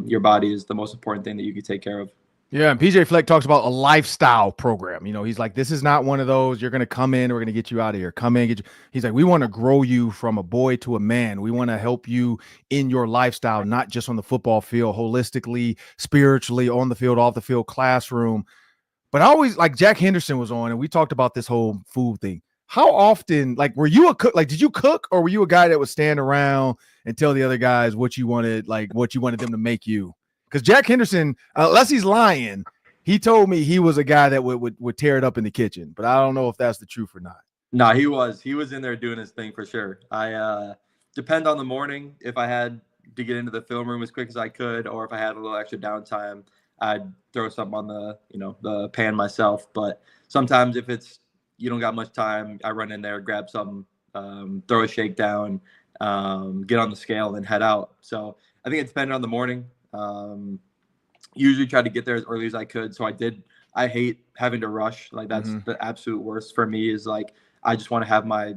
your body is the most important thing that you can take care of. Yeah, and PJ Fleck talks about a lifestyle program. He's like, this is not one of those, you're going to come in, we're going to get you out of here. Come in, get you. He's like, we want to grow you from a boy to a man. We want to help you in your lifestyle, not just on the football field, holistically, spiritually, on the field, off the field, classroom. But I always, like, Jack Henderson was on, and we talked about this whole food thing. How often, like, were you a cook? Like, did you cook, or were you a guy that would stand around and tell the other guys what you wanted them to make you? Because Jack Henderson, unless he's lying, he told me he was a guy that would tear it up in the kitchen. But I don't know if that's the truth or not. No, he was in there doing his thing for sure. I depend on the morning. If I had to get into the film room as quick as I could, or if I had a little extra downtime, I'd throw something on the pan myself. But sometimes if you don't got much time, I run in there, grab something, throw a shakedown, get on the scale, and head out. So I think it depended on the morning. Usually try to get there as early as I could. So I hate having to rush. Like, that's the absolute worst for me, is like, I just want to have my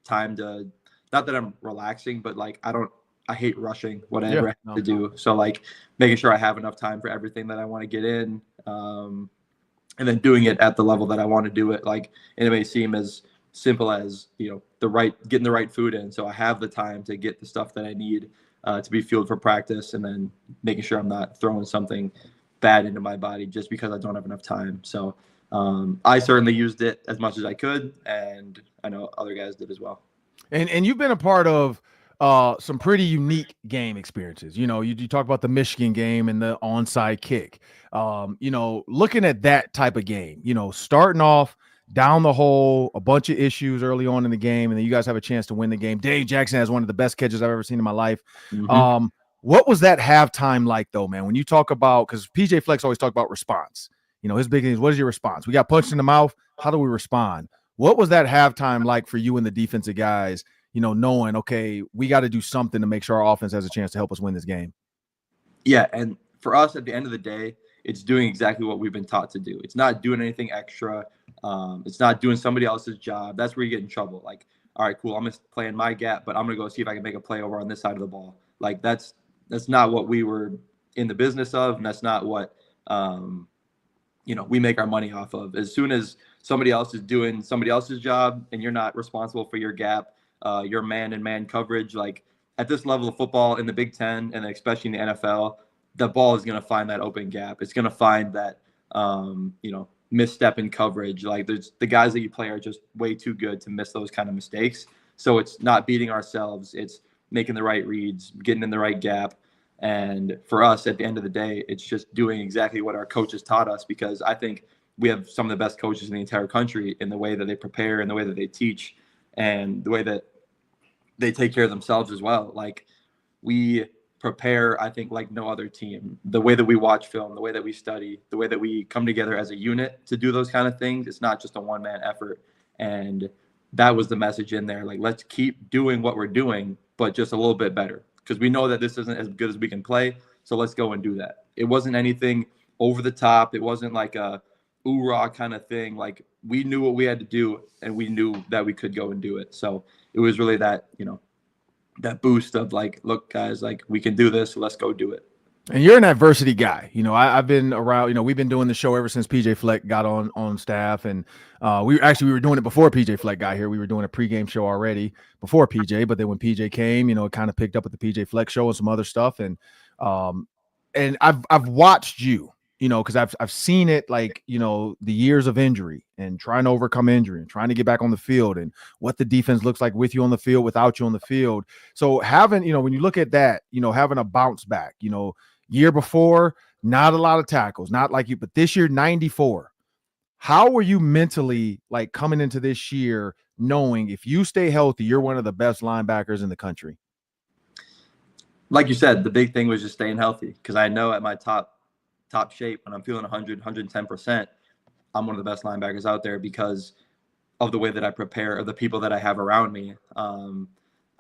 time to, not that I'm relaxing, but like, I hate rushing whatever I have to do. So like making sure I have enough time for everything that I want to get in, and then doing it at the level that I want to do it. Like, it may seem as simple as, getting the right food in. So I have the time to get the stuff that I need to be fueled for practice, and then making sure I'm not throwing something bad into my body just because I don't have enough time. So I certainly used it as much as I could, and I know other guys did as well. And you've been a part of some pretty unique game experiences. You talk about the Michigan game and the onside kick. Looking at that type of game, starting off down the hole, a bunch of issues early on in the game, and then you guys have a chance to win the game. Dave Jackson has one of the best catches I've ever seen in my life. What was that halftime like, though, man? When you talk about, because PJ Flex always talk about response. His big thing is, what is your response? We got punched in the mouth. How do we respond? What was that halftime like for you and the defensive guys, knowing, okay, we got to do something to make sure our offense has a chance to help us win this game? Yeah, and for us, at the end of the day, it's doing exactly what we've been taught to do. It's not doing anything extra. It's not doing somebody else's job. That's where you get in trouble. Like, all right, cool, I'm going to play in my gap, but I'm going to go see if I can make a play over on this side of the ball. Like, that's not what we were in the business of, and that's not what we make our money off of. As soon as somebody else is doing somebody else's job and you're not responsible for your gap, your man-and-man coverage, like at this level of football in the Big Ten, and especially in the NFL, the ball is going to find that open gap. It's going to find that, misstep in coverage. Like, there's the guys that you play are just way too good to miss those kind of mistakes. So it's not beating ourselves. It's making the right reads, getting in the right gap. And for us, at the end of the day, it's just doing exactly what our coaches taught us, because I think we have some of the best coaches in the entire country in the way that they prepare and the way that they teach and the way that they take care of themselves as well. Like, we prepare, I think, like no other team. The way that we watch film, the way that we study, the way that we come together as a unit to do those kind of things, it's not just a one-man effort. And that was the message in there. Like, let's keep doing what we're doing, but just a little bit better, because we know that this isn't as good as we can play. So let's go and do that. It wasn't anything over the top. It wasn't like a oorah kind of thing. Like, we knew what we had to do, and we knew that we could go and do it. So it was really that, that boost of like, look, guys, like, we can do this. So let's go do it. And you're an adversity guy. I've been around, we've been doing the show ever since PJ Fleck got on staff. And we were doing it before PJ Fleck got here. We were doing a pregame show already before PJ, but then when PJ came, it kind of picked up with the PJ Fleck show and some other stuff. And I've watched you, because I've seen it, like, the years of injury and trying to overcome injury and trying to get back on the field and what the defense looks like with you on the field, without you on the field. So having, when you look at that, having a bounce back, year before, not a lot of tackles, not like you, but this year, 94. How were you mentally, like, coming into this year, knowing if you stay healthy, you're one of the best linebackers in the country? Like you said, the big thing was just staying healthy, because I know at my top shape, when I'm feeling 100, 110%, I'm one of the best linebackers out there because of the way that I prepare, of the people that I have around me.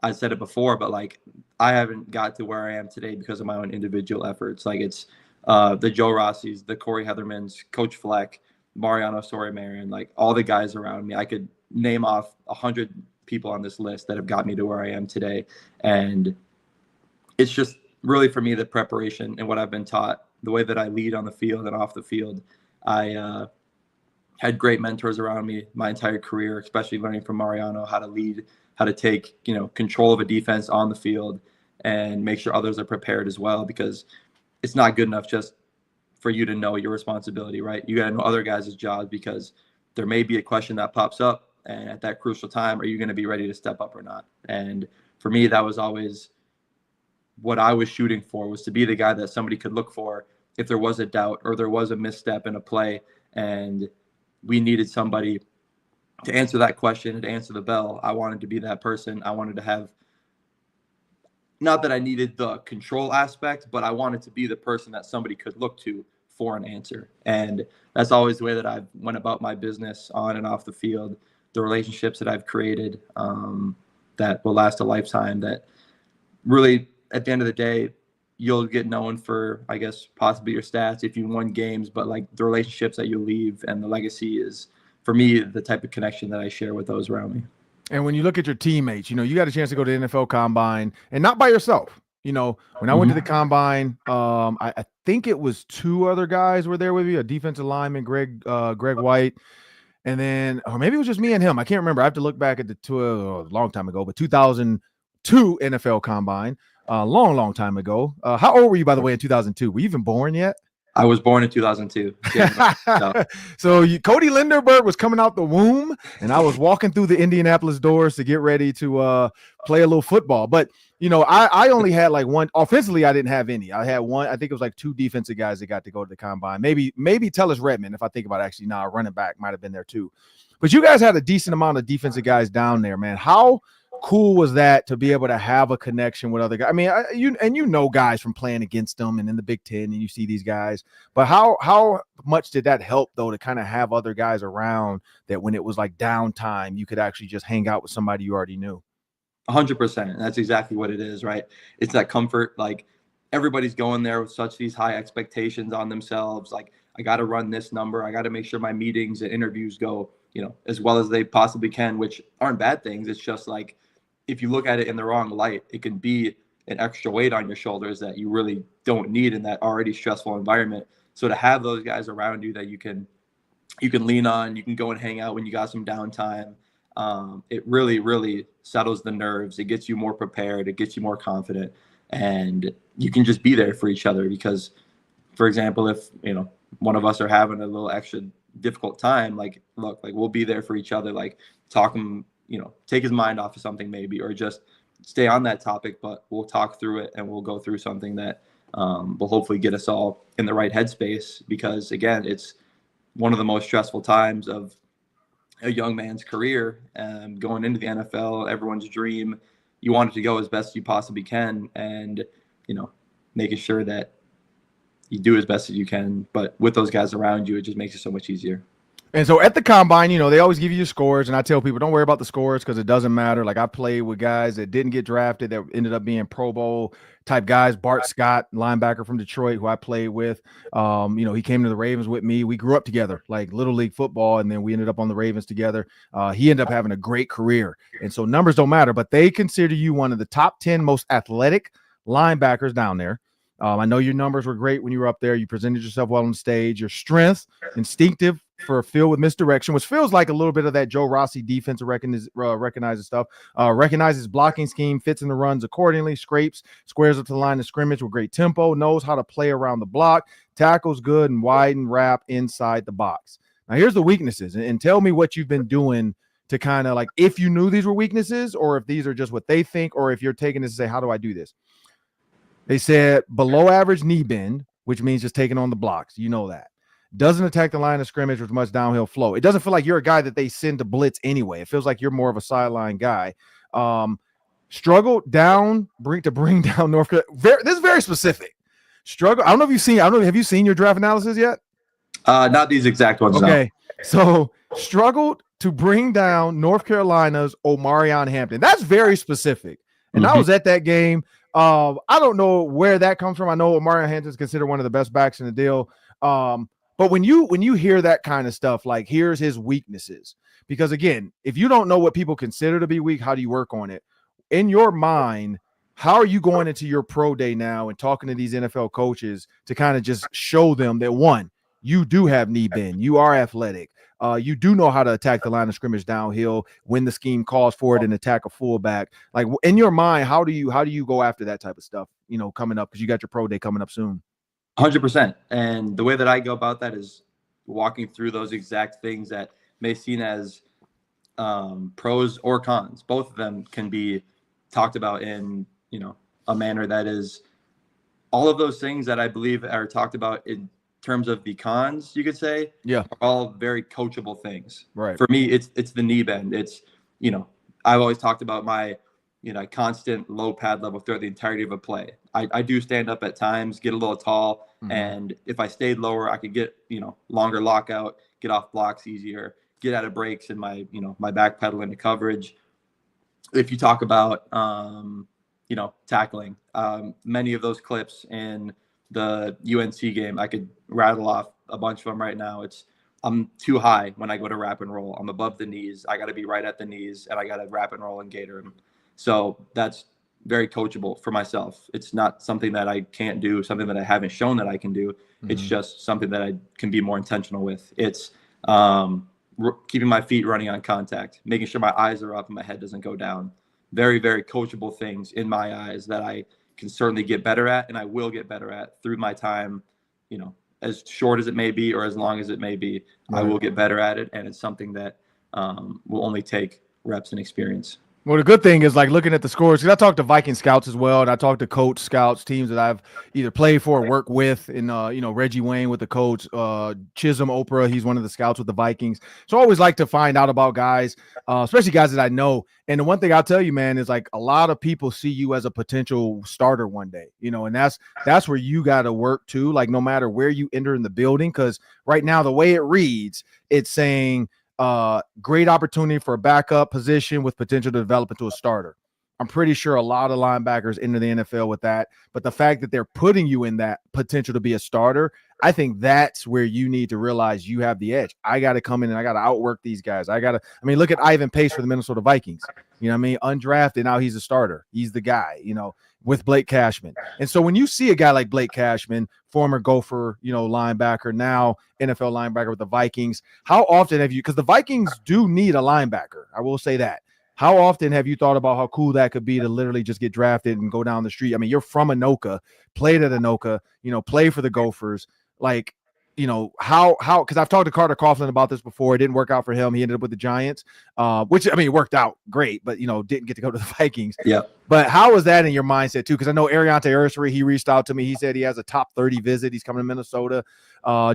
I said it before, but like, I haven't got to where I am today because of my own individual efforts. Like, it's the Joe Rossi's, the Corey Heathermans, Coach Fleck, Mariano Sori-Marin, like, all the guys around me. I could name off 100 people on this list that have got me to where I am today. And it's just really, for me, the preparation and what I've been taught, the way that I lead on the field and off the field. I had great mentors around me my entire career, especially learning from Mariano how to lead, how to take, control of a defense on the field and make sure others are prepared as well, because it's not good enough just for you to know your responsibility, right? You got to know other guys' jobs, because there may be a question that pops up, and at that crucial time, are you going to be ready to step up or not? And for me, that was always what I was shooting for, was to be the guy that somebody could look for if there was a doubt or there was a misstep in a play, and we needed somebody to answer that question and to answer the bell. I wanted to be that person. I wanted to have, not that I needed the control aspect, but I wanted to be the person that somebody could look to for an answer. And that's always the way that I've went about my business on and off the field, the relationships that I've created that will last a lifetime, that really, at the end of the day, you'll get known for, I guess, possibly your stats if you won games, but like the relationships that you leave and the legacy is, for me, the type of connection that I share with those around me. And when you look at your teammates, you got a chance to go to the NFL Combine, and not by yourself. When I went to the Combine, I think it was two other guys were there with you, a defensive lineman, Greg White, and then, or maybe it was just me and him. I can't remember. I have to look back at the a long time ago, but 2002 NFL Combine. Long time ago. How old were you, by the way, in 2002? Were you even born yet? I was born in 2002. So Cody Linderberg was coming out the womb, and I was walking through the Indianapolis doors to get ready to play a little football. But, I only had like one. Offensively, I didn't have any. I had one. I think it was like two defensive guys that got to go to the Combine. Maybe Tellus Redmond, if I think about it. Actually, a running back might have been there too. But you guys had a decent amount of defensive guys down there, man. How cool was that to be able to have a connection with other guys? I mean, you guys from playing against them and in the Big Ten, and you see these guys, but how much did that help, though, to kind of have other guys around that when it was like downtime, you could actually just hang out with somebody you already knew? 100%. That's exactly what it is, right? It's that comfort. Like, everybody's going there with such these high expectations on themselves. Like, I got to run this number. I got to make sure my meetings and interviews go, as well as they possibly can, which aren't bad things. It's just like, if you look at it in the wrong light, it can be an extra weight on your shoulders that you really don't need in that already stressful environment. So to have those guys around you that you can lean on, you can go and hang out when you got some downtime. It really, really settles the nerves. It gets you more prepared. It gets you more confident, and you can just be there for each other. Because, for example, if one of us are having a little extra difficult time, like, look, like, we'll be there for each other. Like, talk him, take his mind off of something maybe, or just stay on that topic, but we'll talk through it and we'll go through something that will hopefully get us all in the right headspace. Because again, one of the most stressful times of a young man's career, going into the NFL, everyone's dream. You want it to go as best you possibly can, and making sure that you do as best as you can. But with those guys around you, it just makes it so much easier. And so at the combine, they always give you your scores, and I tell people don't worry about the scores because it doesn't matter. Like I played with guys that didn't get drafted that ended up being Pro Bowl type guys. Bart Scott, linebacker from Detroit, who I played with. He came to the Ravens with me. We grew up together, like little league football, and then we ended up on the Ravens together. He ended up having a great career, and so numbers don't matter, but they consider you one of the top 10 most athletic linebackers down there. I know your numbers were great when you were up there. You presented yourself well on stage. Your strength, instinctive for a field with misdirection, which feels like a little bit of that Joe Rossi defensive recognizes stuff. Recognizes blocking scheme, fits in the runs accordingly, scrapes, squares up to the line of scrimmage with great tempo, knows how to play around the block, tackles good, and widen wrap inside the box. Now, here's the weaknesses, and tell me what you've been doing to kind of like if you knew these were weaknesses or if these are just what they think or if you're taking this and say, how do I do this? They said below average knee bend, which means just taking on the blocks. You know that. Doesn't attack the line of scrimmage with much downhill flow. It doesn't feel like you're a guy that they send to blitz anyway. It feels like you're more of a sideline guy. Struggle down, bring down North Carolina. This is very specific. Struggle. I don't know if you've seen. Have you seen your draft analysis yet? Not these exact ones. Okay. No. So struggled to bring down North Carolina's Omarion Hampton. That's very specific. And I was at that game. I don't know where that comes from. I know Omarion Hampton is considered one of the best backs in the deal. But when you hear that kind of stuff, like here's his weaknesses, because again, if you don't know what people consider to be weak, how do you work on it? In your mind, how are you going into your pro day now and talking to these NFL coaches to kind of just show them that one, you do have knee bend, you are athletic, you do know how to attack the line of scrimmage downhill when the scheme calls for it and attack a fullback. Like in your mind, how do you go after that type of stuff, coming up, because you got your pro day coming up soon? 100%. And the way that I go about that is walking through those exact things that may seem as pros or cons. Both of them can be talked about in, a manner that is all of those things that I believe are talked about in terms of the cons, you could say, are all very coachable things. Right. For me, it's the knee bend. It's, I've always talked about my, constant low pad level throughout the entirety of a play. I do stand up at times, get a little tall, and if I stayed lower, I could get, longer lockout, get off blocks easier, get out of breaks in my, my back pedal into coverage. If you talk about, tackling, many of those clips in the UNC game, I could rattle off a bunch of them right now. I'm too high when I go to wrap and roll. I'm above the knees. I got to be right at the knees, and I got to wrap and roll and gator them. So that's very coachable for myself. It's not something that I can't do, something that I haven't shown that I can do. It's just something that I can be more intentional with. It's keeping my feet running on contact, making sure my eyes are up and my head doesn't go down. Very, very coachable things in my eyes that I can certainly get better at, and I will get better at through my time, as short as it may be or as long as it may be. I will get better at it, and it's something that will only take reps and experience. Well, the good thing is like looking at the scores, because I talked to Viking scouts as well, and I talked to coach scouts, teams that I've either played for or worked with, and Reggie Wayne with the Colts, Chisholm Oprah, he's one of the scouts with the Vikings. So I always like to find out about guys, especially guys that I know. And the one thing I'll tell you, man, is like a lot of people see you as a potential starter one day, and that's where you got to work too. Like no matter where you enter in the building, because right now the way it reads, it's saying great opportunity for a backup position with potential to develop into a starter. I'm pretty sure a lot of linebackers enter the NFL with that, but the fact that they're putting you in that potential to be a starter, I think that's where you need to realize you have the edge. I got to come in and I got to outwork these guys. Look at Ivan Pace for the Minnesota Vikings. Undrafted, now he's a starter. He's the guy, with Blake Cashman. And so when you see a guy like Blake Cashman, former Gopher, linebacker, now NFL linebacker with the Vikings, how often have you, because the Vikings do need a linebacker, I will say that. How often have you thought about how cool that could be to literally just get drafted and go down the street? You're from Anoka, played at Anoka, play for the Gophers. Like, how, because I've talked to Carter Coughlin about this before. It didn't work out for him. He ended up with the Giants, which, I mean, it worked out great, but, didn't get to go to the Vikings. Yeah. But how was that in your mindset too? Because I know Ariante Ursary, he reached out to me. He said he has a top 30 visit. He's coming to Minnesota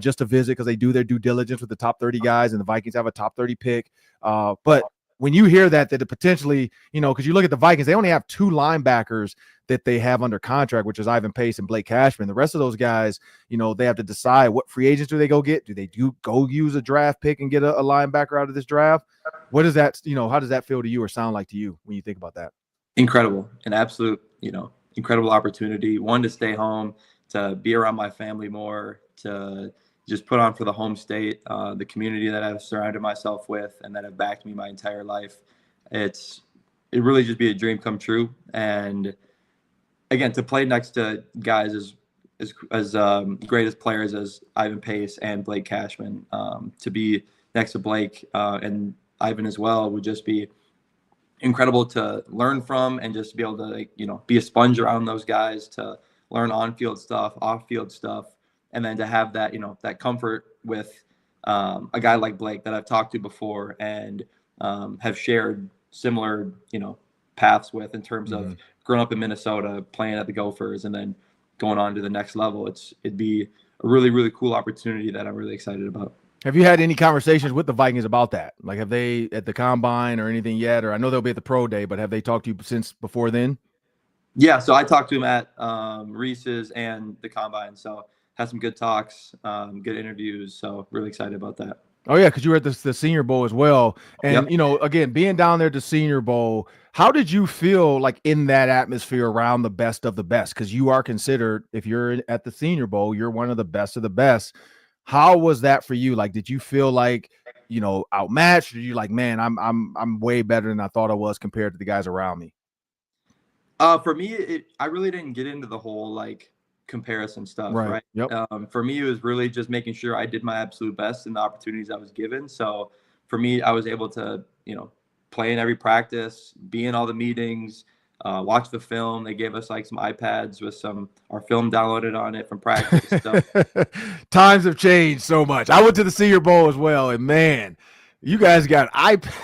just to visit because they do their due diligence with the top 30 guys, and the Vikings have a top 30 pick. But when you hear that it potentially, because you look at the Vikings, they only have 2 linebackers that they have under contract, which is Ivan Pace and Blake Cashman. The rest of those guys, they have to decide what free agents do they go get. Do they go use a draft pick and get a linebacker out of this draft? What does that, how does that feel to you or sound like to you when you think about that? Incredible. An absolute, incredible opportunity. One, to stay home, to be around my family more, to just put on for the home state, the community that I've surrounded myself with and that have backed me my entire life. It really just be a dream come true. And again, to play next to guys as great as players as Ivan Pace and Blake Cashman, to be next to Blake and Ivan as well would just be incredible to learn from, and just to be able to, be a sponge around those guys, to learn on-field stuff, off-field stuff. And then to have that, that comfort with a guy like Blake that I've talked to before and have shared similar, paths with in terms of growing up in Minnesota, playing at the Gophers, and then going on to the next level. It'd be a really, really cool opportunity that I'm really excited about. Have you had any conversations with the Vikings about that? Like, have they at the combine or anything yet? Or I know they'll be at the pro day, but have they talked to you since before then? Yeah, so I talked to him at Reese's and the combine. So had some good talks, good interviews. So really excited about that. Oh yeah, because you were at the Senior Bowl as well, and Yep. Again, being down there at the Senior Bowl, how did you feel like in that atmosphere around the best of the best? Because you are considered, if you're at the Senior Bowl, you're one of the best of the best. How was that for you? Like, did you feel like outmatched? Or you like, man, I'm way better than I thought I was compared to the guys around me? For me, I really didn't get into the whole comparison stuff, right? Yep. For me, it was really just making sure I did my absolute best in the opportunities I was given. So for me, I was able to, play in every practice, be in all the meetings, watch the film. They gave us some iPads with our film downloaded on it from practice. So. Times have changed so much. I went to the Senior Bowl as well, and man, you guys got iPads.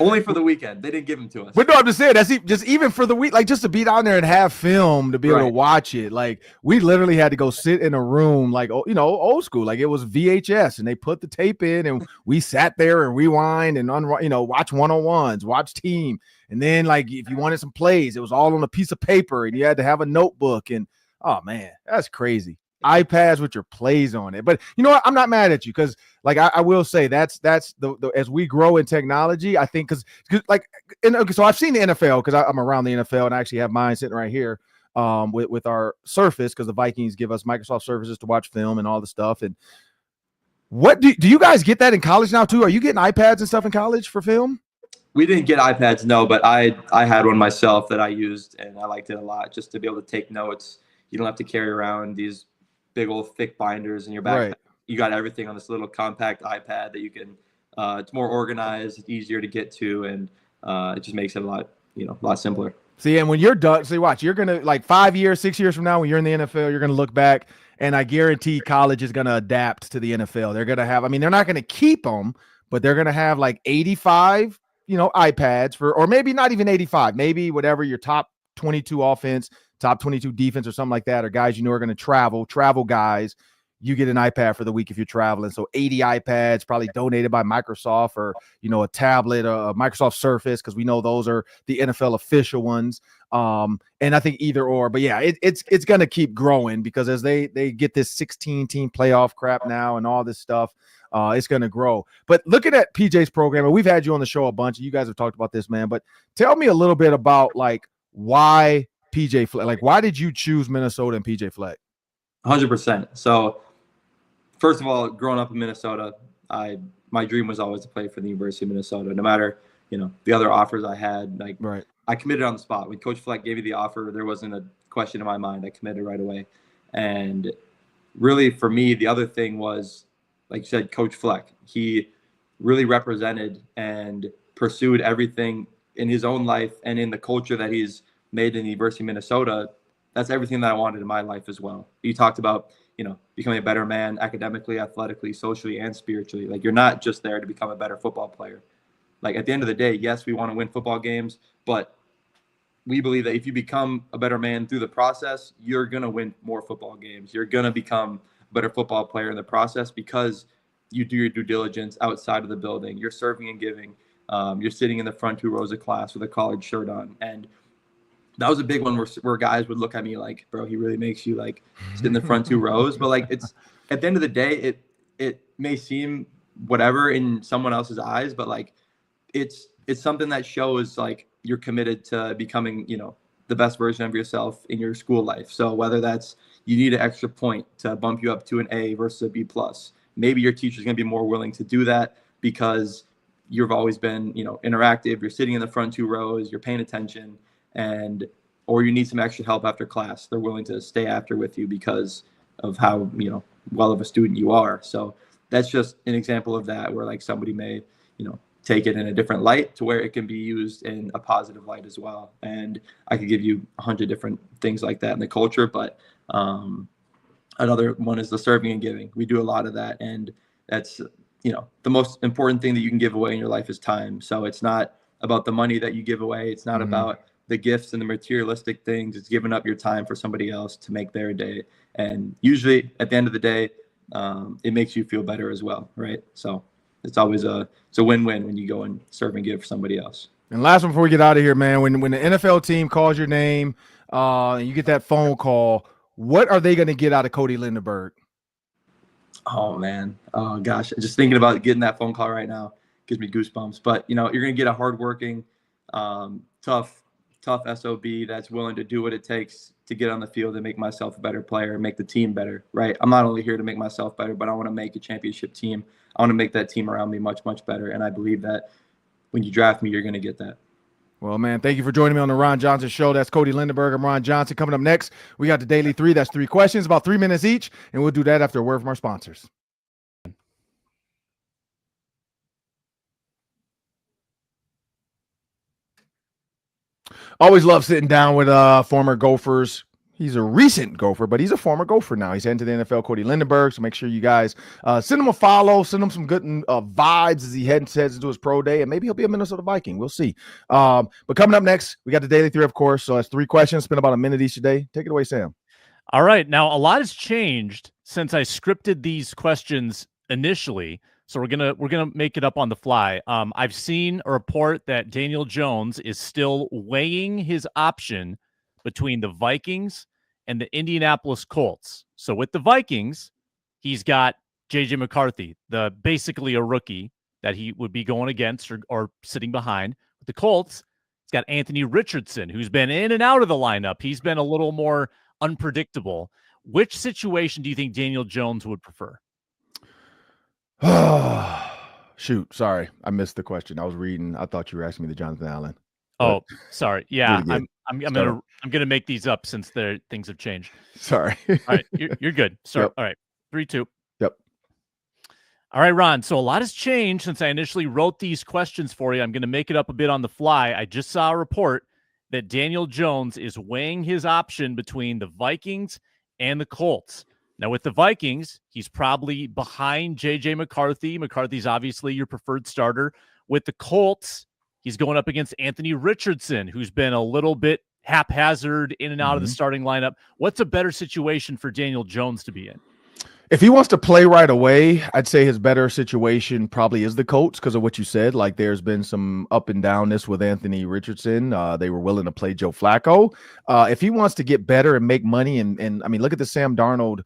Only for the weekend. They didn't give them to us. But no, I'm just saying, that's just even for the week, just to be down there and have film to be able to watch it. We literally had to go sit in a room, old school. It was VHS, and they put the tape in, and we sat there and rewind and watch one-on-ones, watch team. And then if you wanted some plays, it was all on a piece of paper, and you had to have a notebook. And oh man, that's crazy. iPads with your plays on it. But you know what? I'm not mad at you because I will say that's the as we grow in technology, I think so I've seen the NFL because I'm around the NFL, and I actually have mine sitting right here with our Surface, because the Vikings give us Microsoft Surfaces to watch film and all the stuff. And what do you guys get that in college now too? Are you getting iPads and stuff in college for film? We didn't get iPads, no, but I had one myself that I used, and I liked it a lot, just to be able to take notes. You don't have to carry around these big old thick binders in your backpack. Right. You got everything on this little compact iPad that you can. It's more organized, it's easier to get to, and it just makes it a lot simpler. See, and when you're done, watch, you're gonna 5 years, 6 years from now, when you're in the NFL, you're gonna look back, and I guarantee college is gonna adapt to the NFL. They're gonna have, they're not gonna keep them, but they're gonna have 85, iPads or maybe not even 85, maybe whatever your top 22 offense, top 22 defense or something like that, or guys are going to travel guys, you get an iPad for the week if you're traveling. So 80 iPads probably donated by Microsoft, or a tablet, a Microsoft Surface, because we know those are the NFL official ones. And I think either or, but yeah, it's going to keep growing, because as they get this 16-team playoff crap now and all this stuff, it's going to grow. But looking at PJ's program, and we've had you on the show a bunch, and you guys have talked about this, man, but tell me a little bit about why PJ Fleck, why did you choose Minnesota and PJ Fleck? 100%. So first of all, growing up in Minnesota, my dream was always to play for the University of Minnesota, no matter, the other offers I had. Right. I committed on the spot. When Coach Fleck gave me the offer, there wasn't a question in my mind. I committed right away. And really, for me, the other thing was, like you said, Coach Fleck. He really represented and pursued everything in his own life and in the culture that he's made in the University of Minnesota. That's everything that I wanted in my life as well. You talked about becoming a better man academically, athletically, socially, and spiritually. Like, you're not just there to become a better football player. Like, at the end of the day, yes, we want to win football games, but we believe that if you become a better man through the process, you're going to win more football games. You're going to become a better football player in the process because you do your due diligence outside of the building. You're serving and giving. You're sitting in the front 2 rows of class with a collared shirt on. And that was a big one where guys would look at me like, bro, he really makes you like sit in the front 2 rows. But like, it's at the end of the day, it may seem whatever in someone else's eyes, but like it's something that shows like you're committed to becoming, the best version of yourself in your school life. So whether that's you need an extra point to bump you up to an A versus a B+, maybe your teacher's going to be more willing to do that because you've always been, interactive. You're sitting in the front 2 rows, you're paying attention, or you need some extra help after class. They're willing to stay after with you because of how, well of a student you are. So that's just an example of that, where like somebody may, take it in a different light to where it can be used in a positive light as well. And I could give you 100 different things like that in the culture, but another one is the serving and giving. We do a lot of that, and that's, the most important thing that you can give away in your life is time. So it's not about the money that you give away. It's not about the gifts and the materialistic things. It's giving up your time for somebody else to make their day. And usually at the end of the day, it makes you feel better as well, right? So it's always it's a win-win when you go and serve and give for somebody else. And last one before we get out of here, man, when the NFL team calls your name and you get that phone call, what are they going to get out of Cody Lindenberg? Oh, man. Oh, gosh. Just thinking about getting that phone call right now gives me goosebumps. But, you're going to get a hardworking, tough SOB that's willing to do what it takes to get on the field and make myself a better player and make the team better, right? I'm not only here to make myself better, but I want to make a championship team. I want to make that team around me much, much better. And I believe that when you draft me, you're going to get that. Well, man, thank you for joining me on the Ron Johnson Show. That's Cody Lindenberg. I'm Ron Johnson. Coming up next, we got the Daily 3. That's 3 questions, about 3 minutes each. And we'll do that after a word from our sponsors. Always love sitting down with former Gophers. He's a recent Gopher, but he's a former Gopher now. He's heading to the NFL, Cody Lindenberg. So make sure you guys send him a follow, send him some good vibes as he heads into his pro day, and maybe he'll be a Minnesota Viking. We'll see. But coming up next, we got the Daily 3, of course. So that's 3 questions. Spend about a minute each day. Take it away, Sam. All right. Now, a lot has changed since I scripted these questions initially. So we're gonna make it up on the fly. I've seen a report that Daniel Jones is still weighing his option between the Vikings and the Indianapolis Colts. So with the Vikings, he's got J.J. McCarthy, basically a rookie that he would be going against or sitting behind. With the Colts, he's got Anthony Richardson, who's been in and out of the lineup. He's been a little more unpredictable. Which situation do you think Daniel Jones would prefer? Shoot, sorry, I missed the question. I was reading. I thought you were asking me the Jonathan Allen. Oh, sorry. Yeah, I'm gonna make these up since things have changed. Sorry. All right, you're good. Sorry. Yep. All right, 3, 2. Yep. All right, Ron. So a lot has changed since I initially wrote these questions for you. I'm gonna make it up a bit on the fly. I just saw a report that Daniel Jones is weighing his option between the Vikings and the Colts. Now, with the Vikings, he's probably behind J.J. McCarthy. McCarthy's obviously your preferred starter. With the Colts, he's going up against Anthony Richardson, who's been a little bit haphazard in and out of the starting lineup. What's a better situation for Daniel Jones to be in? If he wants to play right away, I'd say his better situation probably is the Colts because of what you said. Like, there's been some up and downness with Anthony Richardson. They were willing to play Joe Flacco. If he wants to get better and make money, and I mean, look at the Sam Darnold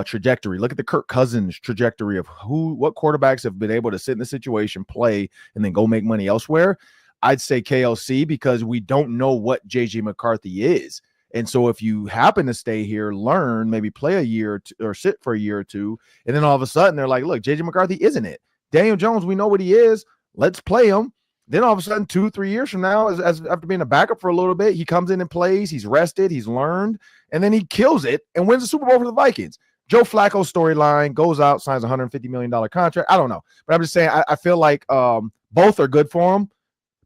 trajectory. Look at the Kirk Cousins trajectory of what quarterbacks have been able to sit in the situation, play, and then go make money elsewhere. I'd say KLC because we don't know what J.J. McCarthy is. And so if you happen to stay here, learn, maybe play a year or sit for a year or two, and then all of a sudden they're like, look, J.J. McCarthy isn't it. Daniel Jones, we know what he is. Let's play him. Then all of a sudden, 2-3 years from now, as after being a backup for a little bit, he comes in and plays. He's rested. He's learned. And then he kills it and wins the Super Bowl for the Vikings. Joe Flacco storyline, goes out, signs a $150 million contract. I don't know. But I'm just saying, I feel like both are good for him.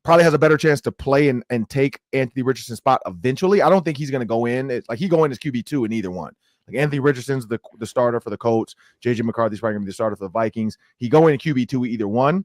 Probably has a better chance to play and take Anthony Richardson's spot eventually. I don't think he's going to go in. It's like he go in as QB2 in either one. Like Anthony Richardson's the starter for the Colts. JJ McCarthy's probably going to be the starter for the Vikings. He go in QB2 either one,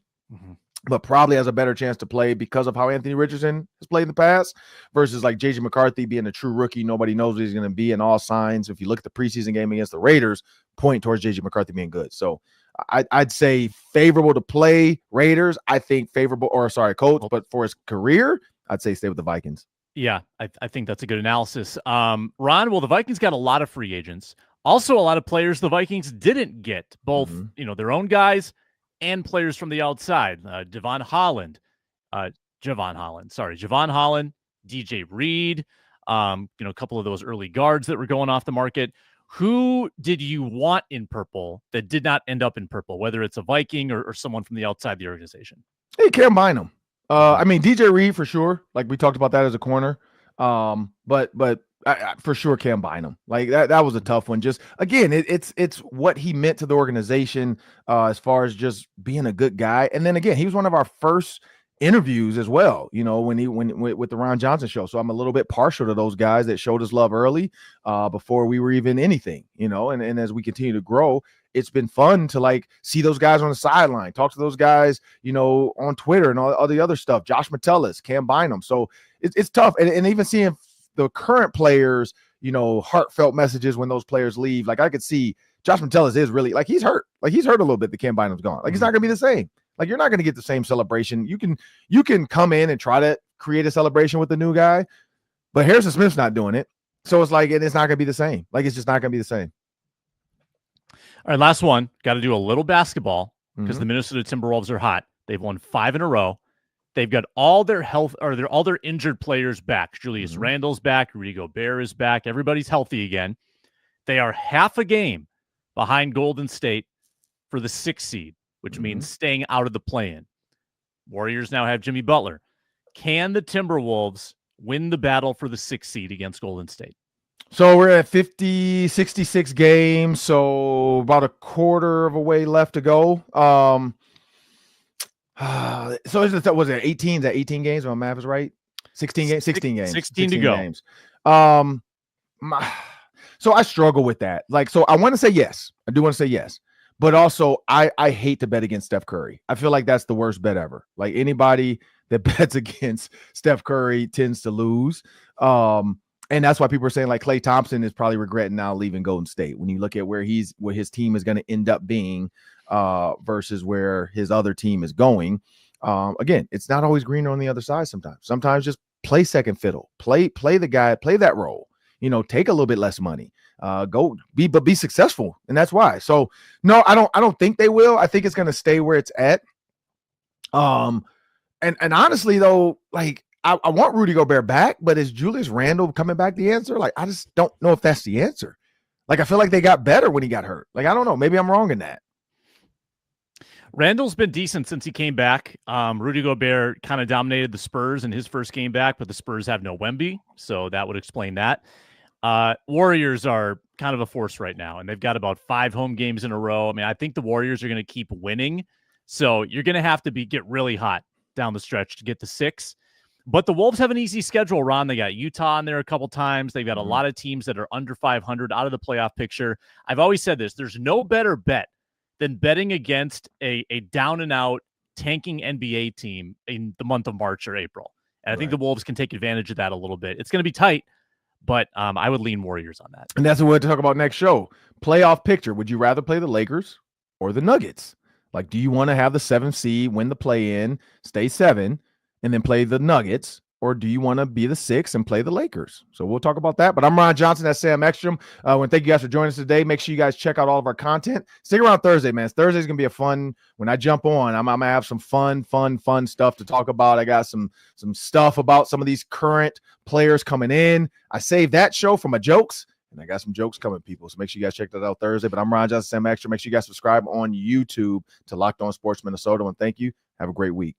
but probably has a better chance to play because of how Anthony Richardson has played in the past versus like JJ McCarthy being a true rookie. Nobody knows what he's going to be, and all signs, if you look at the preseason game against the Raiders, point towards JJ McCarthy being good. So I'd say favorable to play Raiders. I think Colts, but for his career, I'd say stay with the Vikings. Yeah, I think that's a good analysis. Ron, well, the Vikings got a lot of free agents. Also, a lot of players the Vikings didn't get, both their own guys and players from the outside. Javon Holland, DJ Reed, a couple of those early guards that were going off the market. Who did you want in purple that did not end up in purple, whether it's a Viking or someone from the outside the organization? Hey, Cam Bynum. I mean, DJ Reed for sure. Like we talked about that as a corner. But for sure, Cam Bynum. Like that was a tough one. Just again, it's what he meant to the organization as far as just being a good guy. And then again, he was one of our first interviews as well, when with the Ron Johnson show. So I'm a little bit partial to those guys that showed us love early before we were even anything, and as we continue to grow, it's been fun to like see those guys on the sideline, talk to those guys, on Twitter and all the other stuff. Josh Metellus, Cam Bynum. So it's tough. And even seeing the current players, heartfelt messages when those players leave. Like I could see Josh Metellus is really like he's hurt. Like he's hurt a little bit. The Cam Bynum's gone. Like it's not gonna be the same. Like you're not going to get the same celebration. You can come in and try to create a celebration with the new guy, but Harrison Smith's not doing it. So it's like, and it's not going to be the same. Like it's just not going to be the same. All right, last one. Got to do a little basketball because the Minnesota Timberwolves are hot. They've won 5 in a row. They've got all their all their injured players back. Julius Randle's back. Rudy Gobert is back. Everybody's healthy again. They are half a game behind Golden State for the 6th seed, which means staying out of the play-in. Warriors now have Jimmy Butler. Can the Timberwolves win the battle for the 6th seed against Golden State? So we're at 66 games, so about a quarter of a way left to go. So was it 18? Is that 18 games? My math is right. 16 games. 16 games. 16 to go. Games. So I struggle with that. Like, so I want to say yes. I do want to say yes. But also, I hate to bet against Steph Curry. I feel like that's the worst bet ever. Like anybody that bets against Steph Curry tends to lose. And that's why people are saying like Klay Thompson is probably regretting now leaving Golden State when you look at where his team is going to end up being versus where his other team is going. Again, it's not always greener on the other side sometimes. Sometimes just play second fiddle. Play the guy, play that role. Take a little bit less money. Be successful, and that's why. So no, I don't think they will. I think it's going to stay where it's at. And honestly though, like I want Rudy Gobert back, but is Julius Randle coming back the answer? Like I just don't know if that's the answer. Like I feel like they got better when he got hurt. Like I don't know, maybe I'm wrong in that. Randle's been decent since he came back. Rudy Gobert kind of dominated the Spurs in his first game back, but the Spurs have no Wemby, so that would explain that. Warriors are kind of a force right now, and they've got about 5 home games in a row. I mean, I think the Warriors are going to keep winning, so you're going to have to get really hot down the stretch to get to 6. But the Wolves have an easy schedule, Ron. They got Utah in there a couple times. They've got a lot of teams that are under 500 out of the playoff picture. I've always said this. There's no better bet than betting against a down-and-out tanking NBA team in the month of March or April. And I think the Wolves can take advantage of that a little bit. It's going to be tight, but I would lean Warriors on that. And that's what we're to talk about next show. Playoff picture. Would you rather play the Lakers or the Nuggets? Like, do you want to have the 7th seed, win the play-in, stay 7, and then play the Nuggets? Or do you want to be the 6 and play the Lakers? So we'll talk about that. But I'm Ron Johnson. That's Sam Ekstrom. I want to thank you guys for joining us today. Make sure you guys check out all of our content. Stick around Thursday, man. Thursday's going to be a fun. When I jump on, I'm going to have some fun stuff to talk about. I got some stuff about some of these current players coming in. I saved that show for my jokes, and I got some jokes coming, people. So make sure you guys check that out Thursday. But I'm Ron Johnson, Sam Ekstrom. Make sure you guys subscribe on YouTube to Locked On Sports Minnesota. And thank you. Have a great week.